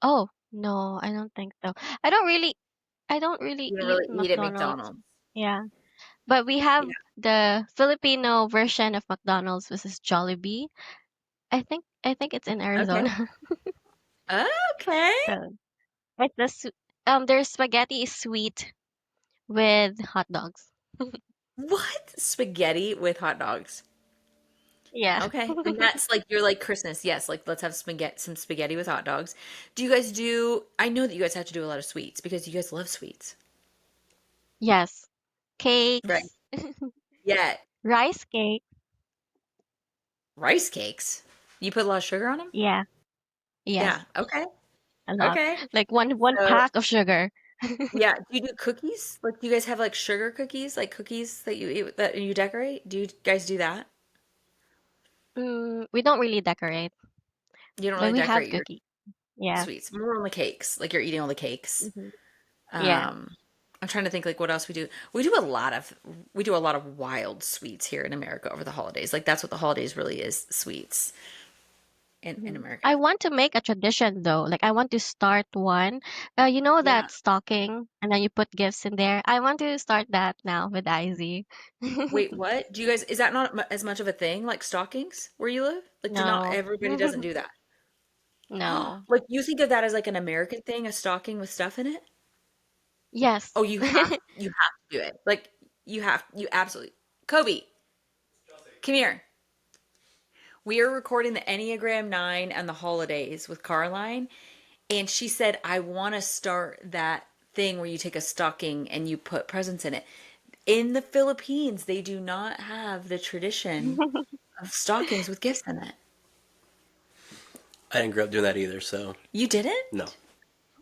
Oh, no, I don't think so. I don't really You don't eat really eat at McDonald's. McDonald's. Yeah. But we have Yeah. the Filipino version of McDonald's, which is Jollibee. I think it's in Okay. Arizona. Okay. So it's their spaghetti is sweet with hot dogs. What? Spaghetti with hot dogs. Yeah. Okay. And that's like you're like Christmas. Yes, like let's have spaghetti some spaghetti with hot dogs. Do you guys do I know that you guys have to do a lot of sweets because you guys love sweets. Yes. Right. Cakes, Yeah. rice cake. Rice cakes. You put a lot of sugar on them? Yeah. Yeah. Yes. Okay. A lot. Okay. Like one So, pack of sugar. yeah, do you do cookies? Like do you guys have like sugar cookies, like cookies that you eat that you decorate? Do you guys do that? We don't really decorate, You don't but really we have decorate your cookies. Yeah. sweets. More on the cakes. Like you're eating all the cakes. Hmm. Yeah. Um, I'm trying to think like what else we do. We do a lot of wild sweets here in America over the holidays. Like that's what the holidays really is, sweets in Mhm. America. I want to make a tradition though. Like I want to start one. You know Yeah. that stocking and then you put gifts in there. I want to start that now with Izzy. Wait, what? Do you guys, is that not as much of a thing like stockings where you live? Like, do not No. everybody doesn't do that? No. Like, you think of that as like an American thing, a stocking with stuff in it? Yes. Oh, you have to do it. Like, you absolutely. Kobe, come here. We are recording the Enneagram 9 and the holidays with Carlyne, and she said, I want to start that thing where you take a stocking and you put presents in it. In the Philippines, they do not have the tradition of stockings with gifts in it. I didn't grow up doing that either, so You no. didn't?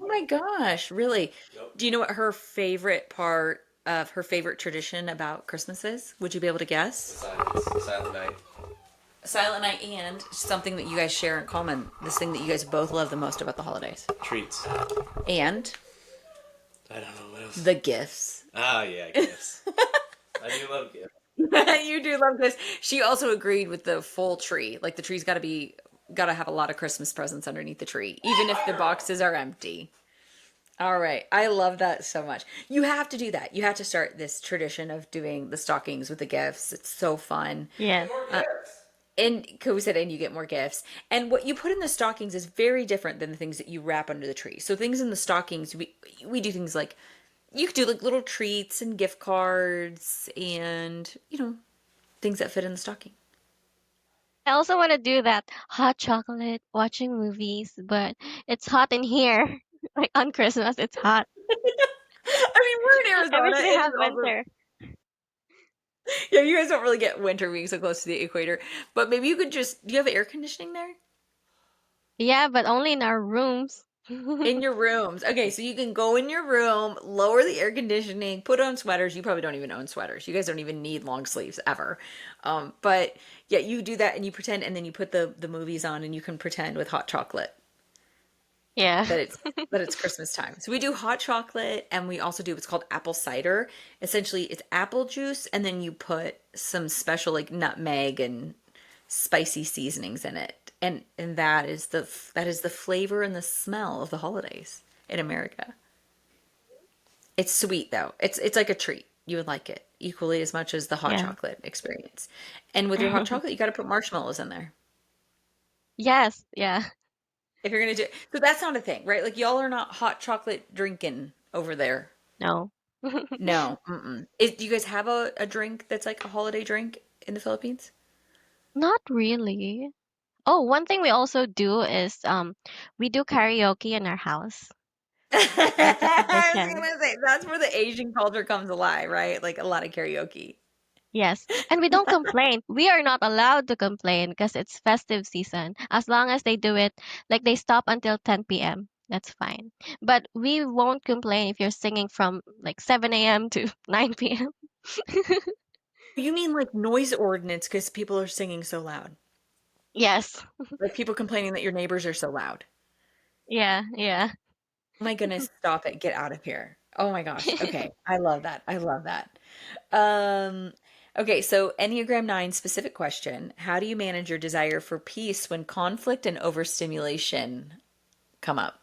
Oh my gosh, really? Nope. Do you know what her favorite part of her favorite tradition about Christmas is? Would you be able to guess? Silent night. Silent Night and something that you guys share in common, this thing that you guys both love the most about the holidays. Treats. And I don't know what else. the gifts. Ah, yeah, gifts. I do love gifts. You do love this. She also agreed with the full tree. Like the tree's gotta have a lot of Christmas presents underneath the tree, even if the boxes are empty. All right. I love that so much. You have to do that. You have to start this tradition of doing the stockings with the gifts. It's so fun. Yes. And Kobe said, and you get more gifts. And what you put in the stockings is very different than the things that you wrap under the tree. So things in the stockings, we do things like you could do like little treats and gift cards and things that fit in the stocking. I also want to do that hot chocolate, watching movies, but it's hot in here. Like on Christmas, it's hot. I mean, we're in I wish Arizona. we It is have also winter. yeah. You guys don't really get winter being so close to the equator, but maybe you could just. Do you have air conditioning there? Yeah, but only in our rooms. In your rooms. Okay, so you can go in your room, lower the air conditioning, put on sweaters. You probably don't even own sweaters. You guys don't even need long sleeves ever. But yeah, you do that and you pretend, and then you put the movies on, and you can pretend with hot chocolate Yeah. that it's Christmas time. So we do hot chocolate, and we also do what's called apple cider. Essentially, it's apple juice, and then you put some special like nutmeg and spicy seasonings in it, and that is the flavor and the smell of the holidays in America. It's sweet though. It's like a treat. You would like it equally as much as the hot Yeah. chocolate experience. And with your hot chocolate, you got to put marshmallows in there Yes. Yeah. if you're gonna do. So that's not a thing, right? Like y'all are not hot chocolate drinking over there. No. No. Mm-mm. Do you guys have a drink that's like a holiday drink in the Philippines? Not really. Oh, one thing we also do is we do karaoke in our house. That's a I was tradition. gonna say that's where the Asian culture comes alive, right? Like a lot of karaoke. Yes. And we don't complain. We are not allowed to complain because it's festive season. As long as they do it, like they stop until 10 p.m. That's fine. But we won't complain if you're singing from like 7 a.m. to 9 p.m. You mean like noise ordinance because people are singing so loud? Yes. Like people complaining that your neighbors are so loud. Yeah. Yeah. Oh my goodness, stop it. Get out of here. Oh my gosh. Okay. I love that. I love that. Um, okay, so Enneagram 9 specific question. How do you manage your desire for peace when conflict and overstimulation come up?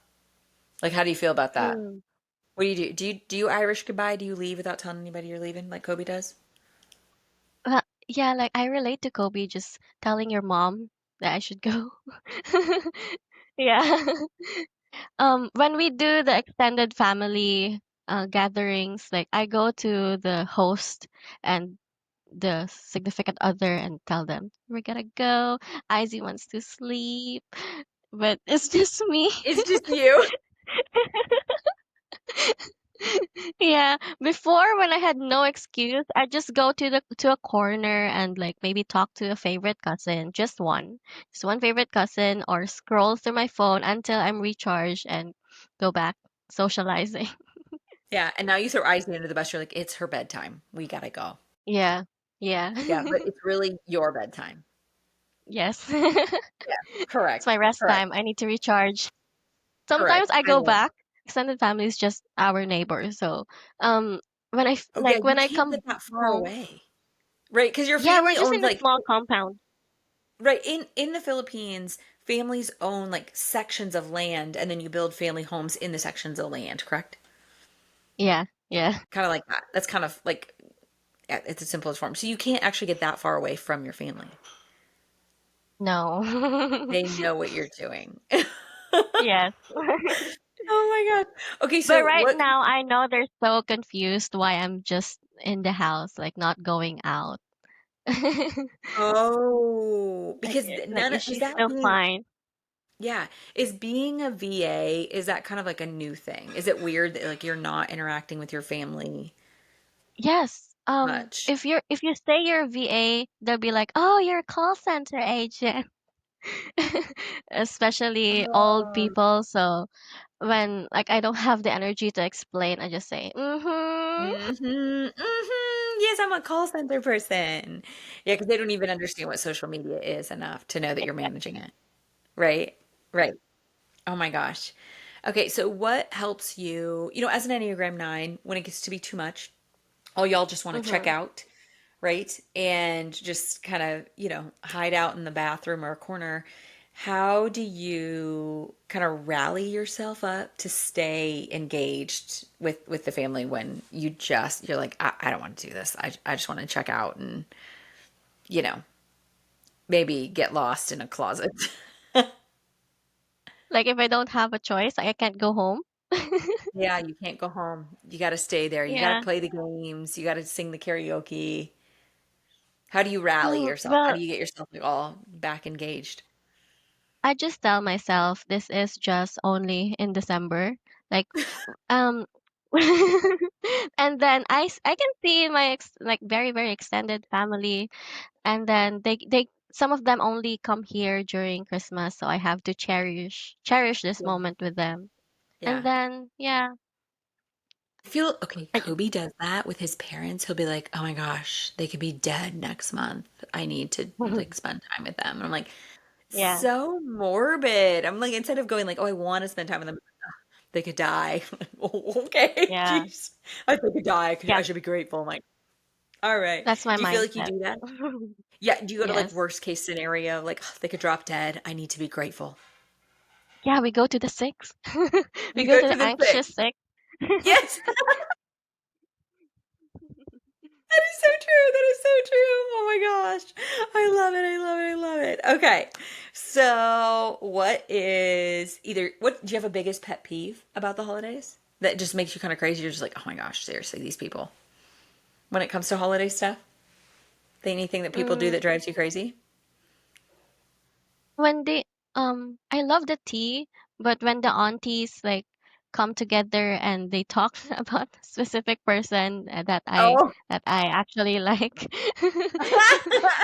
Like, how do you feel about that? Mm. What do you do? Do you Irish goodbye? Do you leave without telling anybody you're leaving, like Kobe does? Uh, yeah, like I relate to Kobe just telling your mom that I should go. Yeah. When we do the extended family gatherings, like I go to the host and the significant other and tell them we're gonna go. Izzy wants to sleep, but it's just me. It's just you. Yeah, before when I had no excuse, I just go to a corner and like maybe talk to a favorite cousin, just one favorite cousin, or scroll through my phone until I'm recharged and go back socializing. Yeah, and now you throw Izzy under the bus. You're like, it's her bedtime. We gotta go. Yeah, yeah, Yeah, but it's really your bedtime. yes. Yeah, It's my correct. rest Correct. time. I need to recharge. Correct. Sometimes I I go love back. that. Extended family is just our neighbor, so um, Oh yeah, you when I can't come get that far home, away. Right, because your yeah, we're family just owns in a like small compound. right in the Philippines, families own like sections of land and then you build family homes in the sections of land, correct? Yeah, yeah. Kind of like that. That's kind of like it's the simplest form. So you can't actually get that far away from your family. No. They know what you're doing. Yes. Oh my God. Okay, But so right what now, I know they're so confused why I'm just in the house, like not going out. oh, because Like, none of, is is she that still being fine? yeah, is being a VA is that kind of like a new thing? Is it weird that like you're not interacting with your family Yes. much? If you say you're a VA, they'll be like, "Oh, you're a call center agent." Especially old Oh. people. So when like I don't have the energy to explain, I just say, "Mm-hmm." Yes, I'm a call center person. Yeah, because they don't even understand what social media is enough to know that you're managing it. Right? Right. Oh my gosh. Okay, so what helps you, as an Enneagram 9, when it gets to be too much, all y'all just want to check Mm-hmm. out, right? And just kind of, hide out in the bathroom or a corner. How do you kind of rally yourself up to stay engaged with the family when you're like, I don't want to do this. I just want to check out and, you know, maybe get lost in a closet. Like if I don't have a choice, I can't go home. Yeah, you can't go home. You got to stay there. You got to Yeah. play the games. You got to sing the karaoke. How do you rally yourself? How Well, do you get yourself like all back engaged? I just tell myself this is just only in December. Like, um, and then I can see my like very, very extended family, and then they some of them only come here during Christmas, so I have to cherish this Yeah. moment with them. And Yeah. then yeah, I feel okay. I just Kobe does that with his parents. He'll be like, "Oh my gosh, they could be dead next month. I need to like spend time with them." And I'm like, yeah, so morbid. I'm like, instead of going like, "Oh, I want to spend time with them," they could die. Oh, okay, yeah, jeez, I they could die. yeah. I should be grateful. I'm like, all right. That's my Do you feel like you mindset. do that? Yeah. Do you go to like Yes. worst case scenario, like they could drop dead? I need to be grateful. Yeah, we go to the six. We You go go to to the the anxious six. six. Yes. That is so true. That is so true. Oh my gosh. I love it. I love it. I love it. Okay. So, what do you have a biggest pet peeve about the holidays that just makes you kind of crazy? You're just like, oh my gosh, seriously, these people. When it comes to holiday stuff, anything that people do Mm, that drives you crazy? when they I love the tea, but when the aunties like come together and they talk about a specific person Oh. that I actually like,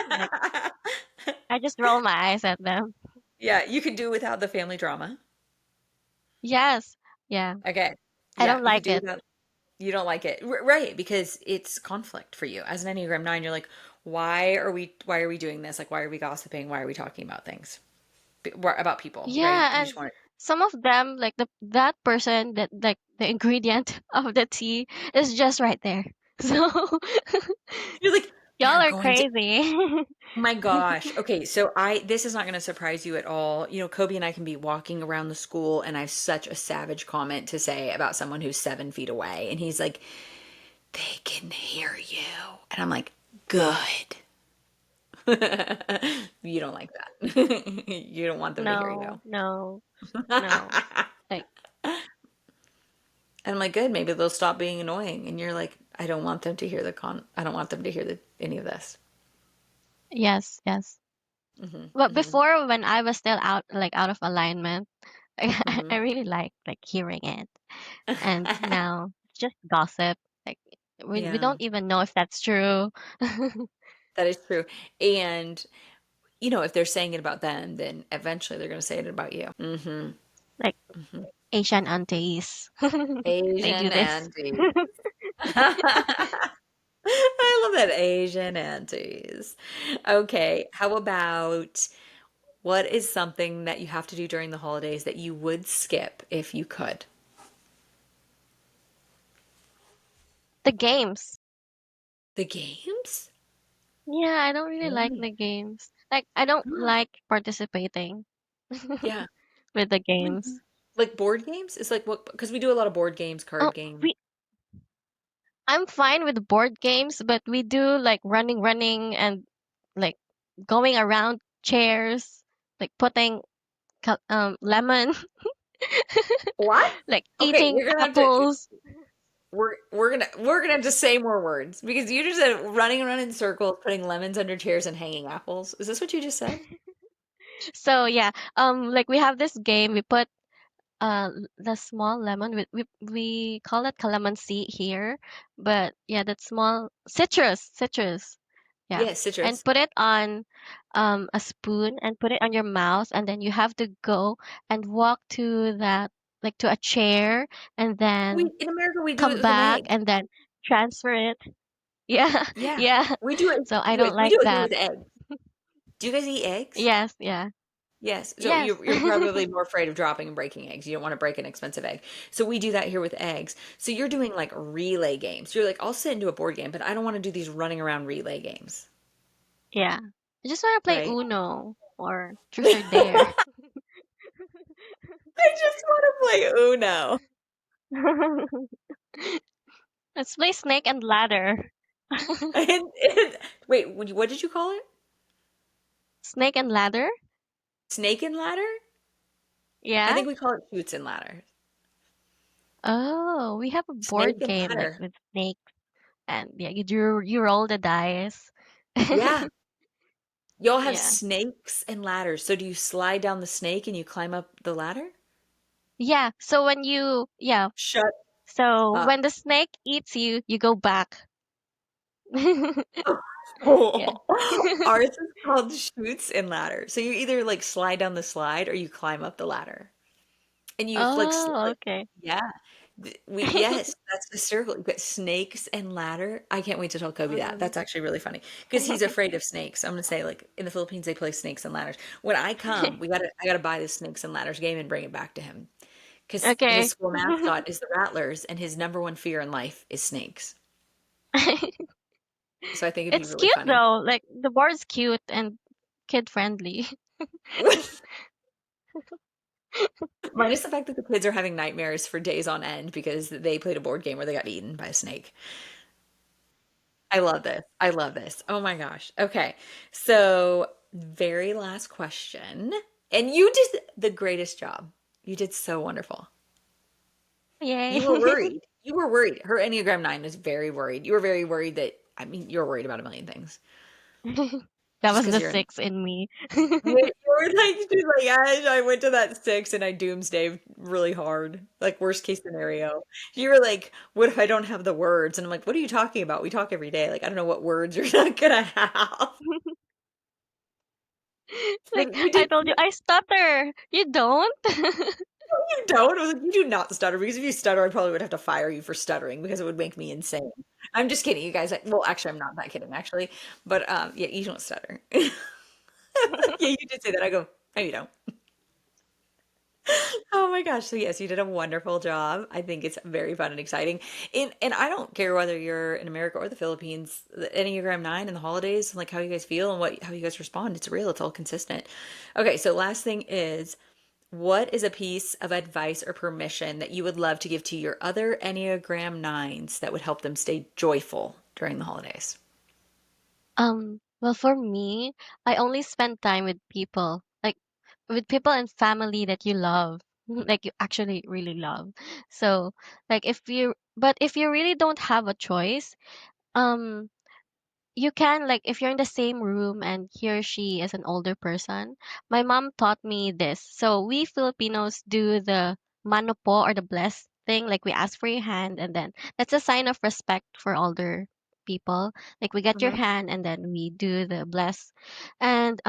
like I just roll my eyes at them. Yeah, you could do without the family drama. Yes. Yeah. Okay. I Yeah, don't you could like do it. without. You don't like it, right? Because it's conflict for you as an Enneagram 9. You're like, why are we doing this? Like, why are we gossiping? Why are we talking about things about people, right? Yeah, You and just want some of them like the that person that like the ingredient of the tea is just right there. So you're like, Y'all They're are going to. crazy. Oh my gosh. Okay, so I this is not going to surprise you at all. You know, Kobe and I can be walking around the school, and I have such a savage comment to say about someone who's 7 feet away, and he's like, "They can hear you," and I'm like, "Good." You don't like that. You don't want them to hear No, you. no, no. Like, And I'm like, good, maybe they'll stop being annoying. And you're like, I don't want them to hear I don't want them to hear any of this. yes, yes. Hmm. But Hmm. before, when I was still out of alignment, I Hmm. really like hearing it. And now it's just gossip. Like, we Yeah, don't even know if that's true. that is true. And, you know, if they're saying it about them, then eventually they're going to say it about you. Hmm. Like Hmm. Asian aunties, they do Asian this. aunties. I love that, Asian aunties. Okay, how about what is something that you have to do during the holidays that you would skip if you could? The games. The games? Yeah, I don't really like Really? the games. Like, I don't like participating Yeah. with the Mhm. games. Like board games? It's like what, because we do a lot of board games, Oh, card games. we I'm fine with board games, but we do like running and like going around chairs, like putting lemon, What? like Okay, eating you're gonna have to apples. we're gonna have to say more words because you just said running around in circles, putting lemons under chairs and hanging apples. Is this what you just said? So yeah, like we have this game. We put the small lemon. We call it calamansi here, but yeah, that small citrus. Yeah, Yeah, and citrus. put it on a spoon and put it on your mouth, and then you have to go and walk to that, like to a chair, and We then in America we do come it with an back egg. and then transfer it. Yeah, Yeah. yeah. We do it. So I Wait, don't we like do it here that. with eggs. Do you guys eat eggs? Yes, yeah, Yes. So yes. you're probably more afraid of dropping and breaking eggs. You don't want to break an expensive egg. So we do that here with eggs. So you're doing like relay games. You're like, I'll sit into a board game, but I don't want to do these running around relay games, Yeah. I just want to play right? Uno or Truth or Dare. I just want to play Uno. Let's play Snake and Ladder. Wait, what did you call it? Snake and Ladder? Snake and ladder? I Yeah. think we call it shoots and ladders. Oh, we have a Snake board and game like ladder. with snakes, and yeah, you roll the dice. Yeah. Y'all have Yeah. snakes and ladders. So do you slide down the snake and you climb up the ladder? Yeah. So Shut up. when the snake eats you, you go back. Yeah. Ours is called shoots and ladders. So you either like slide down the slide or you climb up the ladder. And you Oh, like okay. yeah. Yes, that's the circle. You've got snakes and ladder. I can't wait to tell Kobe that. Mm. That's actually really funny because he's afraid of snakes. I'm gonna say like in the Philippines they play snakes and ladders. When I come, I gotta buy this snakes and ladders game and bring it back to him because his Okay. school mascot is the Rattlers and his number one fear in life is snakes. So I think it'd be It's really cute funny. though. Like the board's cute and kid friendly. Minus the fact that the kids are having nightmares for days on end because they played a board game where they got eaten by a snake. I love this. I love this. Oh my gosh. Okay. So, very last question. And you did the greatest job. You did so wonderful. Yay. You were worried. You were worried. Her Enneagram 9 is very worried. You were very worried that, I mean, you're worried about a million things That just was because the you're an. six in me. You were like, she's like, Ash, I went to that six and I doomsday really hard. Like, worst case scenario. You were like, what if I don't have the words? And I'm like, what are you talking about? We talk every day. Like, I don't know what words you're not gonna have. Like But you I did. told you, I stutter. You don't? You don't. I was like, you do not stutter because if you stutter, I probably would have to fire you for stuttering because it would make me insane. I'm just kidding, you guys. Well, actually, I'm not that kidding, actually. But yeah, you don't stutter. Yeah, you did say that. I go, no, you don't. Oh my gosh. So yes, you did a wonderful job. I think it's very fun and exciting. And I don't care whether you're in America or the Philippines, the Enneagram 9 and the holidays, like how you guys feel and how you guys respond. It's real, it's all consistent. Okay, so last thing is, what is a piece of advice or permission that you would love to give to your other Enneagram 9s that would help them stay joyful during the holidays? Well, for me, I only spend time with people, like with people and family that you love, like you actually really love. So, like if you really don't have a choice, um, you can like if you're in the same room and he or she is an older person. My mom taught me this. So we Filipinos do the mano po or the bless thing, like we ask for your hand and then that's a sign of respect for older people. Like we get your Hmm. hand and then we do the bless. And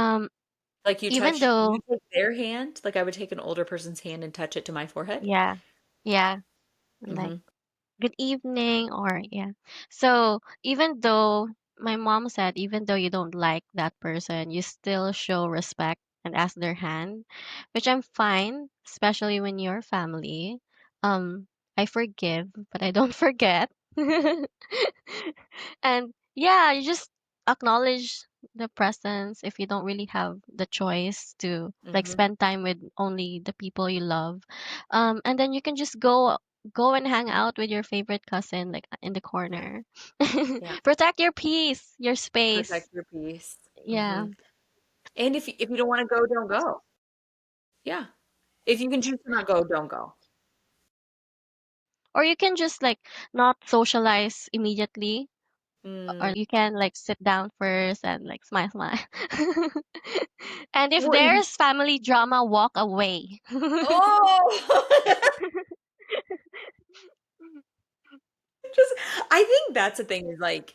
Like even you though take their hand, like I would take an older person's hand and touch it to my forehead. yeah, yeah, like Hmm. good evening or yeah. So even though my mom said even though you don't like that person, you still show respect and ask their hand, which I'm fine, especially when you're family. I forgive, but I don't forget. And yeah, you just acknowledge the presence if you don't really have the choice to like Hmm. spend time with only the people you love. And then you can just go and hang out with your favorite cousin like in the Yeah. corner. Yeah. Protect your peace, your Protect space. your peace. Yeah. Hmm. And if you don't want to go, don't go. Yeah. If you can choose to not go, don't go. Or you can just like not socialize immediately, or Mm. you can like sit down first and like smile smile. And if Or even, there's family drama, walk away. oh, just, I think that's the thing is like,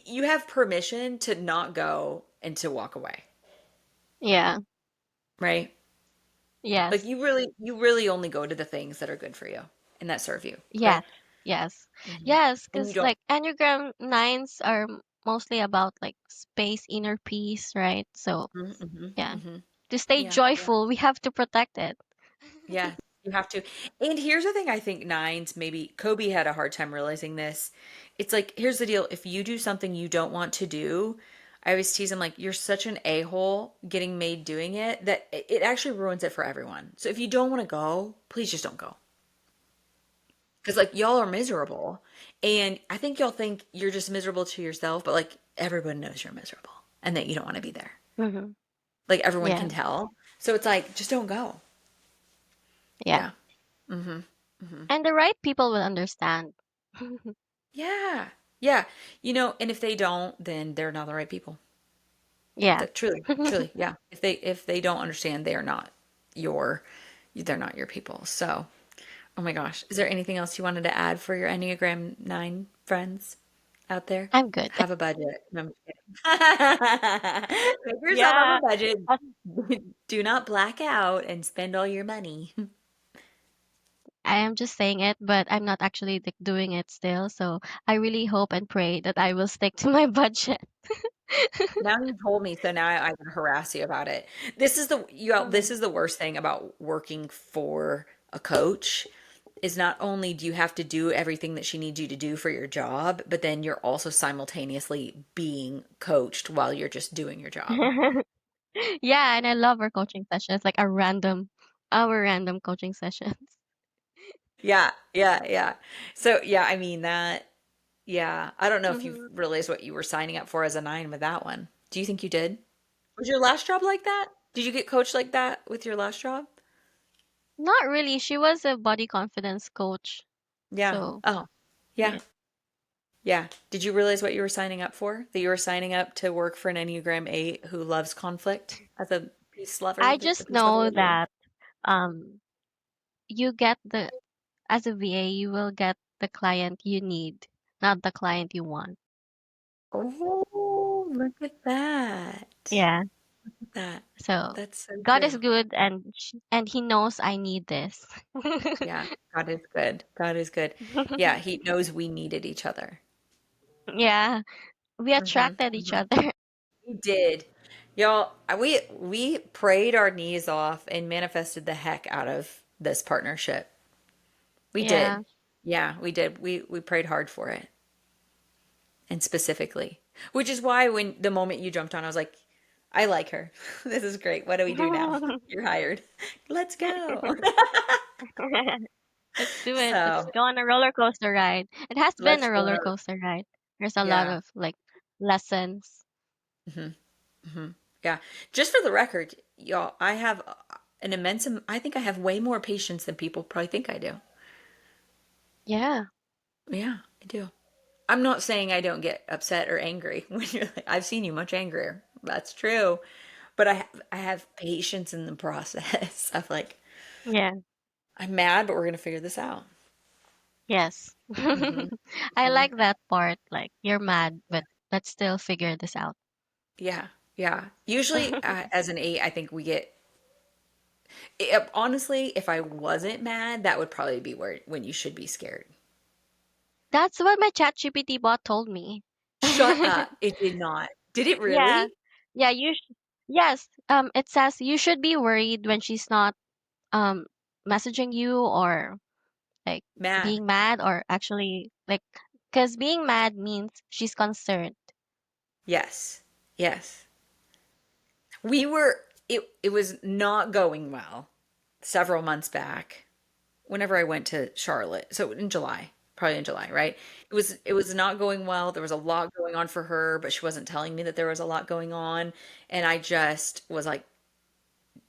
you have permission to not go and to walk away, Yeah. right? Like Yes. you really only go to the things that are good for you and that serve you, Yes. correct? Yes. Hmm. Yes, And you because don't. like Enneagram nines are mostly about like space, inner peace, right? So Hmm. yeah. Hmm. To stay Yeah. Yeah. joyful, we have to protect it. Yeah, you have to. And here's the thing, I think nines, maybe Kobe had a hard time realizing this. It's like, here's the deal. If you do something you don't want to do, I always tease him like, you're such an a-hole getting made doing it that it actually ruins it for everyone. So if you don't want to go, please just don't go. Because like y'all are miserable. And I think y'all think you're just miserable to yourself, but like everyone knows you're miserable and that you don't want to be there. Hmm. Like everyone Yeah. can tell. So it's like, just don't go. Yeah. Yeah. Hmm. Hmm. And the right people will understand. Yeah. Yeah. And if they don't, then they're not the right people. Yeah. That truly, truly, yeah. If they don't understand, your they're not your people. So, oh my gosh. Is there anything else you wanted to add for your Enneagram 9 friends out there? I'm good. Have a budget. No, I'm just kidding. Make yourself have Yeah. a budget. Uh, Do not black out and spend all your money. I am just saying it, but I'm not actually like doing it still. So I really hope and pray that I will stick to my budget. Now you told me, so now I can harass you about it. This Mhm. is the worst thing about working for a coach is not only do you have to do everything that she needs you to do for your job, but then you're also simultaneously being coached while you're just doing your job. Yeah, and I love our coaching sessions, like our random coaching sessions. Yeah, yeah, yeah. So yeah, I mean that. Yeah, I don't know if you've Hmm. realized what you were signing up for as a 9 with that one. Do you think you did? Was your last job like that? Did you get coached like that with your last job? Not really. She was a body confidence coach. Yeah. So, Oh, yeah. yeah. Yeah. Did you realize what you were signing up for? That you were signing up to work for an Enneagram 8 who loves conflict as a peace lover, I the just peace lover know that you are? that um you get the as a VA, you will get the client you need, not the client you want. Oh, look at that. Yeah. Look at that. So, That's so God is true. good and he knows I need this. Yeah, God is good. God is good. Yeah, he knows we needed each other. Yeah, we Hmm. attracted each Hmm. other. He did. Y'all, we prayed our knees off and manifested the heck out of this partnership. We Yeah. did. Yeah, we did. We prayed hard for it and specifically. Which is why when the moment you jumped on, I was like, I like her. This is great. What do we do now? You're hired. Let's go. Let's do it. Let's So, go on a roller coaster ride. It has been let's a go. roller coaster ride. There's a lot Yeah. of like lessons. hmm hmm Yeah. Just for the record, y'all, I have an immense, I think I have way more patience than people probably think I do. Yeah. Yeah, I do. I'm not saying I don't get upset or angry when you're like, I've seen you much angrier. That's true. But I have patience in the process of like, Yeah. I'm mad, but we're gonna figure this out. Yes. hmm I hmm like that part. Like you're mad, but let's still figure this out. Yeah, yeah. Usually, as an eight, I think we get. Honestly, if I wasn't mad, that would probably be where when you should be scared. That's what my ChatGPT bot told me. Shut up! It did not. Did it Yeah. really? Yeah, yes. It says you should be worried when she's not um messaging you or like Mad. being mad or actually like because being mad means she's concerned. Yes. Yes. We were. It was not going well several months back. Whenever I went to Charlotte. So in July, probably in July, right? It was not going well. There was a lot going on for her, but she wasn't telling me that there was a lot going on, and I just was like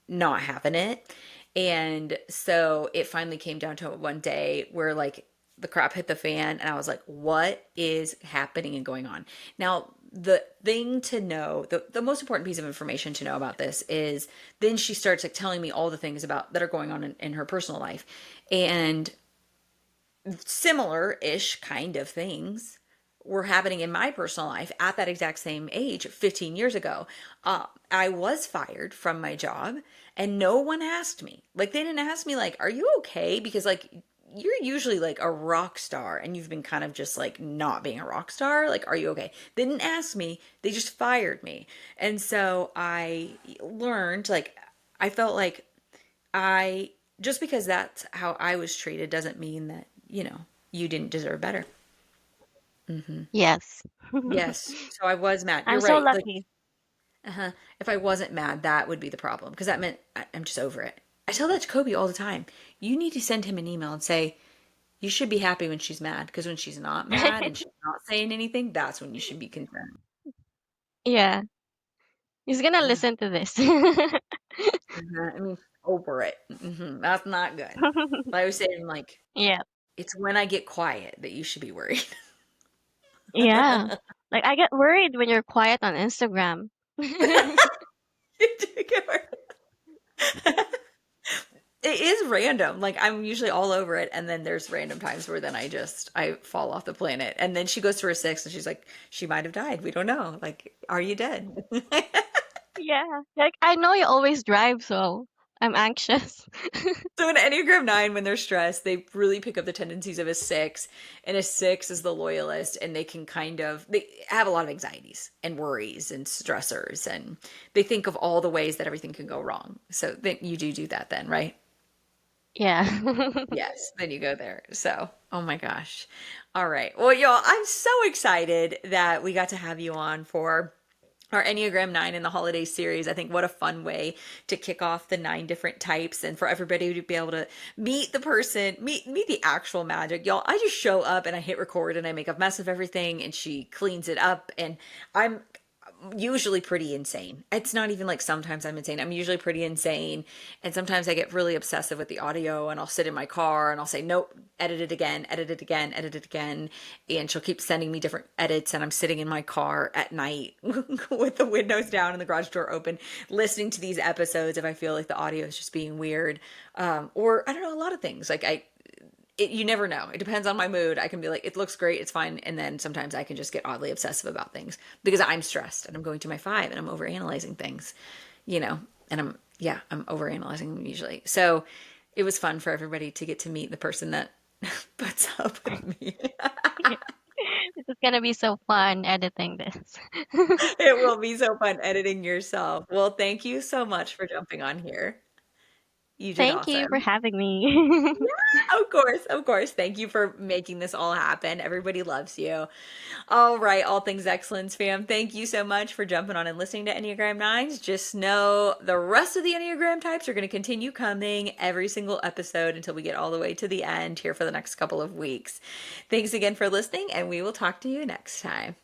not having it. And so it finally came down to one day where like the crap hit the fan and I was like, what is happening and going on? Now, the thing to know, the most important piece of information to know about this is then she starts like telling me all the things about that are going on in her personal life. And similar-ish kind of things were happening in my personal life at that exact same age 15 years ago. I was fired from my job and no one asked me. Like, they didn't ask me, like, are you okay? Because, like, you're usually like a rock star and you've been kind of just like not being a rock star. Like, are you okay? They didn't ask me, they just fired me. And so I learned, like, I felt like I just because that's how I was treated doesn't mean that, you didn't deserve better. Yes. Yes. So I was mad. I'm You're so right. Like, lucky. if I wasn't mad, that would be the problem because that meant I'm just over it. I tell that to Kobe all the time. You need to send him an email and say, you should be happy when she's mad because when she's not mad and she's not saying anything, that's when you should be concerned. Yeah. He's gonna Yeah. listen to this. I mean, over it. That's not good. I always say, I'm like, Yeah. it's when I get quiet that you should be worried. Yeah. Like I get worried when you're quiet on Instagram. You do get worried. It is random. Like, I'm usually all over it, and then there's random times where then I fall off the planet. And then she goes to her six, and she's like, she might have died. We don't know. Like, are you dead? Yeah. Like I know you always drive, so I'm anxious. So in Enneagram 9, when they're stressed, they really pick up the tendencies of a six, and a six is the loyalist, and they have a lot of anxieties and worries and stressors, and they think of all the ways that everything can go wrong. So then you do that then, right? Yeah. Yes, then you go there. So, oh my gosh. All right. Well, y'all, I'm so excited that we got to have you on for our Enneagram 9 in the holiday series. I think what a fun way to kick off the 9 different types and for everybody to be able to meet the person, meet the actual magic. Y'all, I just show up and I hit record and I make a mess of everything and she cleans it up and I'm usually pretty insane. It's not even like sometimes I'm insane. I'm usually pretty insane. And sometimes I get really obsessive with the audio and I'll sit in my car and I'll say, nope, edit it again, edit it again, edit it again. And she'll keep sending me different edits. And I'm sitting in my car at night with the windows down and the garage door open, listening to these episodes if I feel like the audio is just being weird. Or I don't know, a lot of things. Like you never know. It depends on my mood. I can be like, it looks great, it's fine. And then sometimes I can just get oddly obsessive about things because I'm stressed and I'm going to my 5 and I'm overanalyzing things, you know, and I'm overanalyzing them usually. So it was fun for everybody to get to meet the person that puts up with me. Yeah. It's a gonna be so fun editing this. It will be so fun editing yourself. Well, thank you so much for jumping on here. You did Thank you for awesome. having me. Of course, of course. Thank you for making this all happen. Everybody loves you. All right, All Things Excellence fam. Thank you so much for jumping on and listening to Enneagram 9s. Just know the rest of the Enneagram types are going to continue coming every single episode until we get all the way to the end here for the next couple of weeks. Thanks again for listening, and we will talk to you next time.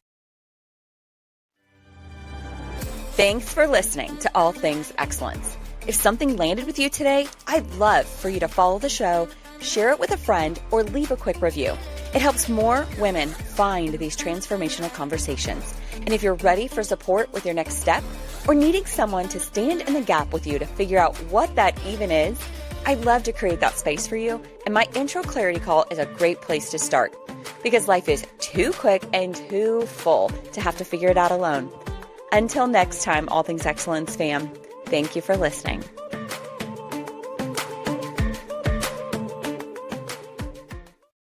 Thanks for listening to All Things Excellence. If something landed with you today, I'd love for you to follow the show, share it with a friend, or leave a quick review. It helps more women find these transformational conversations. And if you're ready for support with your next step, or needing someone to stand in the gap with you to figure out what that even is, I'd love to create that space for you. And my intro clarity call is a great place to start, because life is too quick and too full to have to figure it out alone. Until next time, All Things Excellence fam, thank you for listening.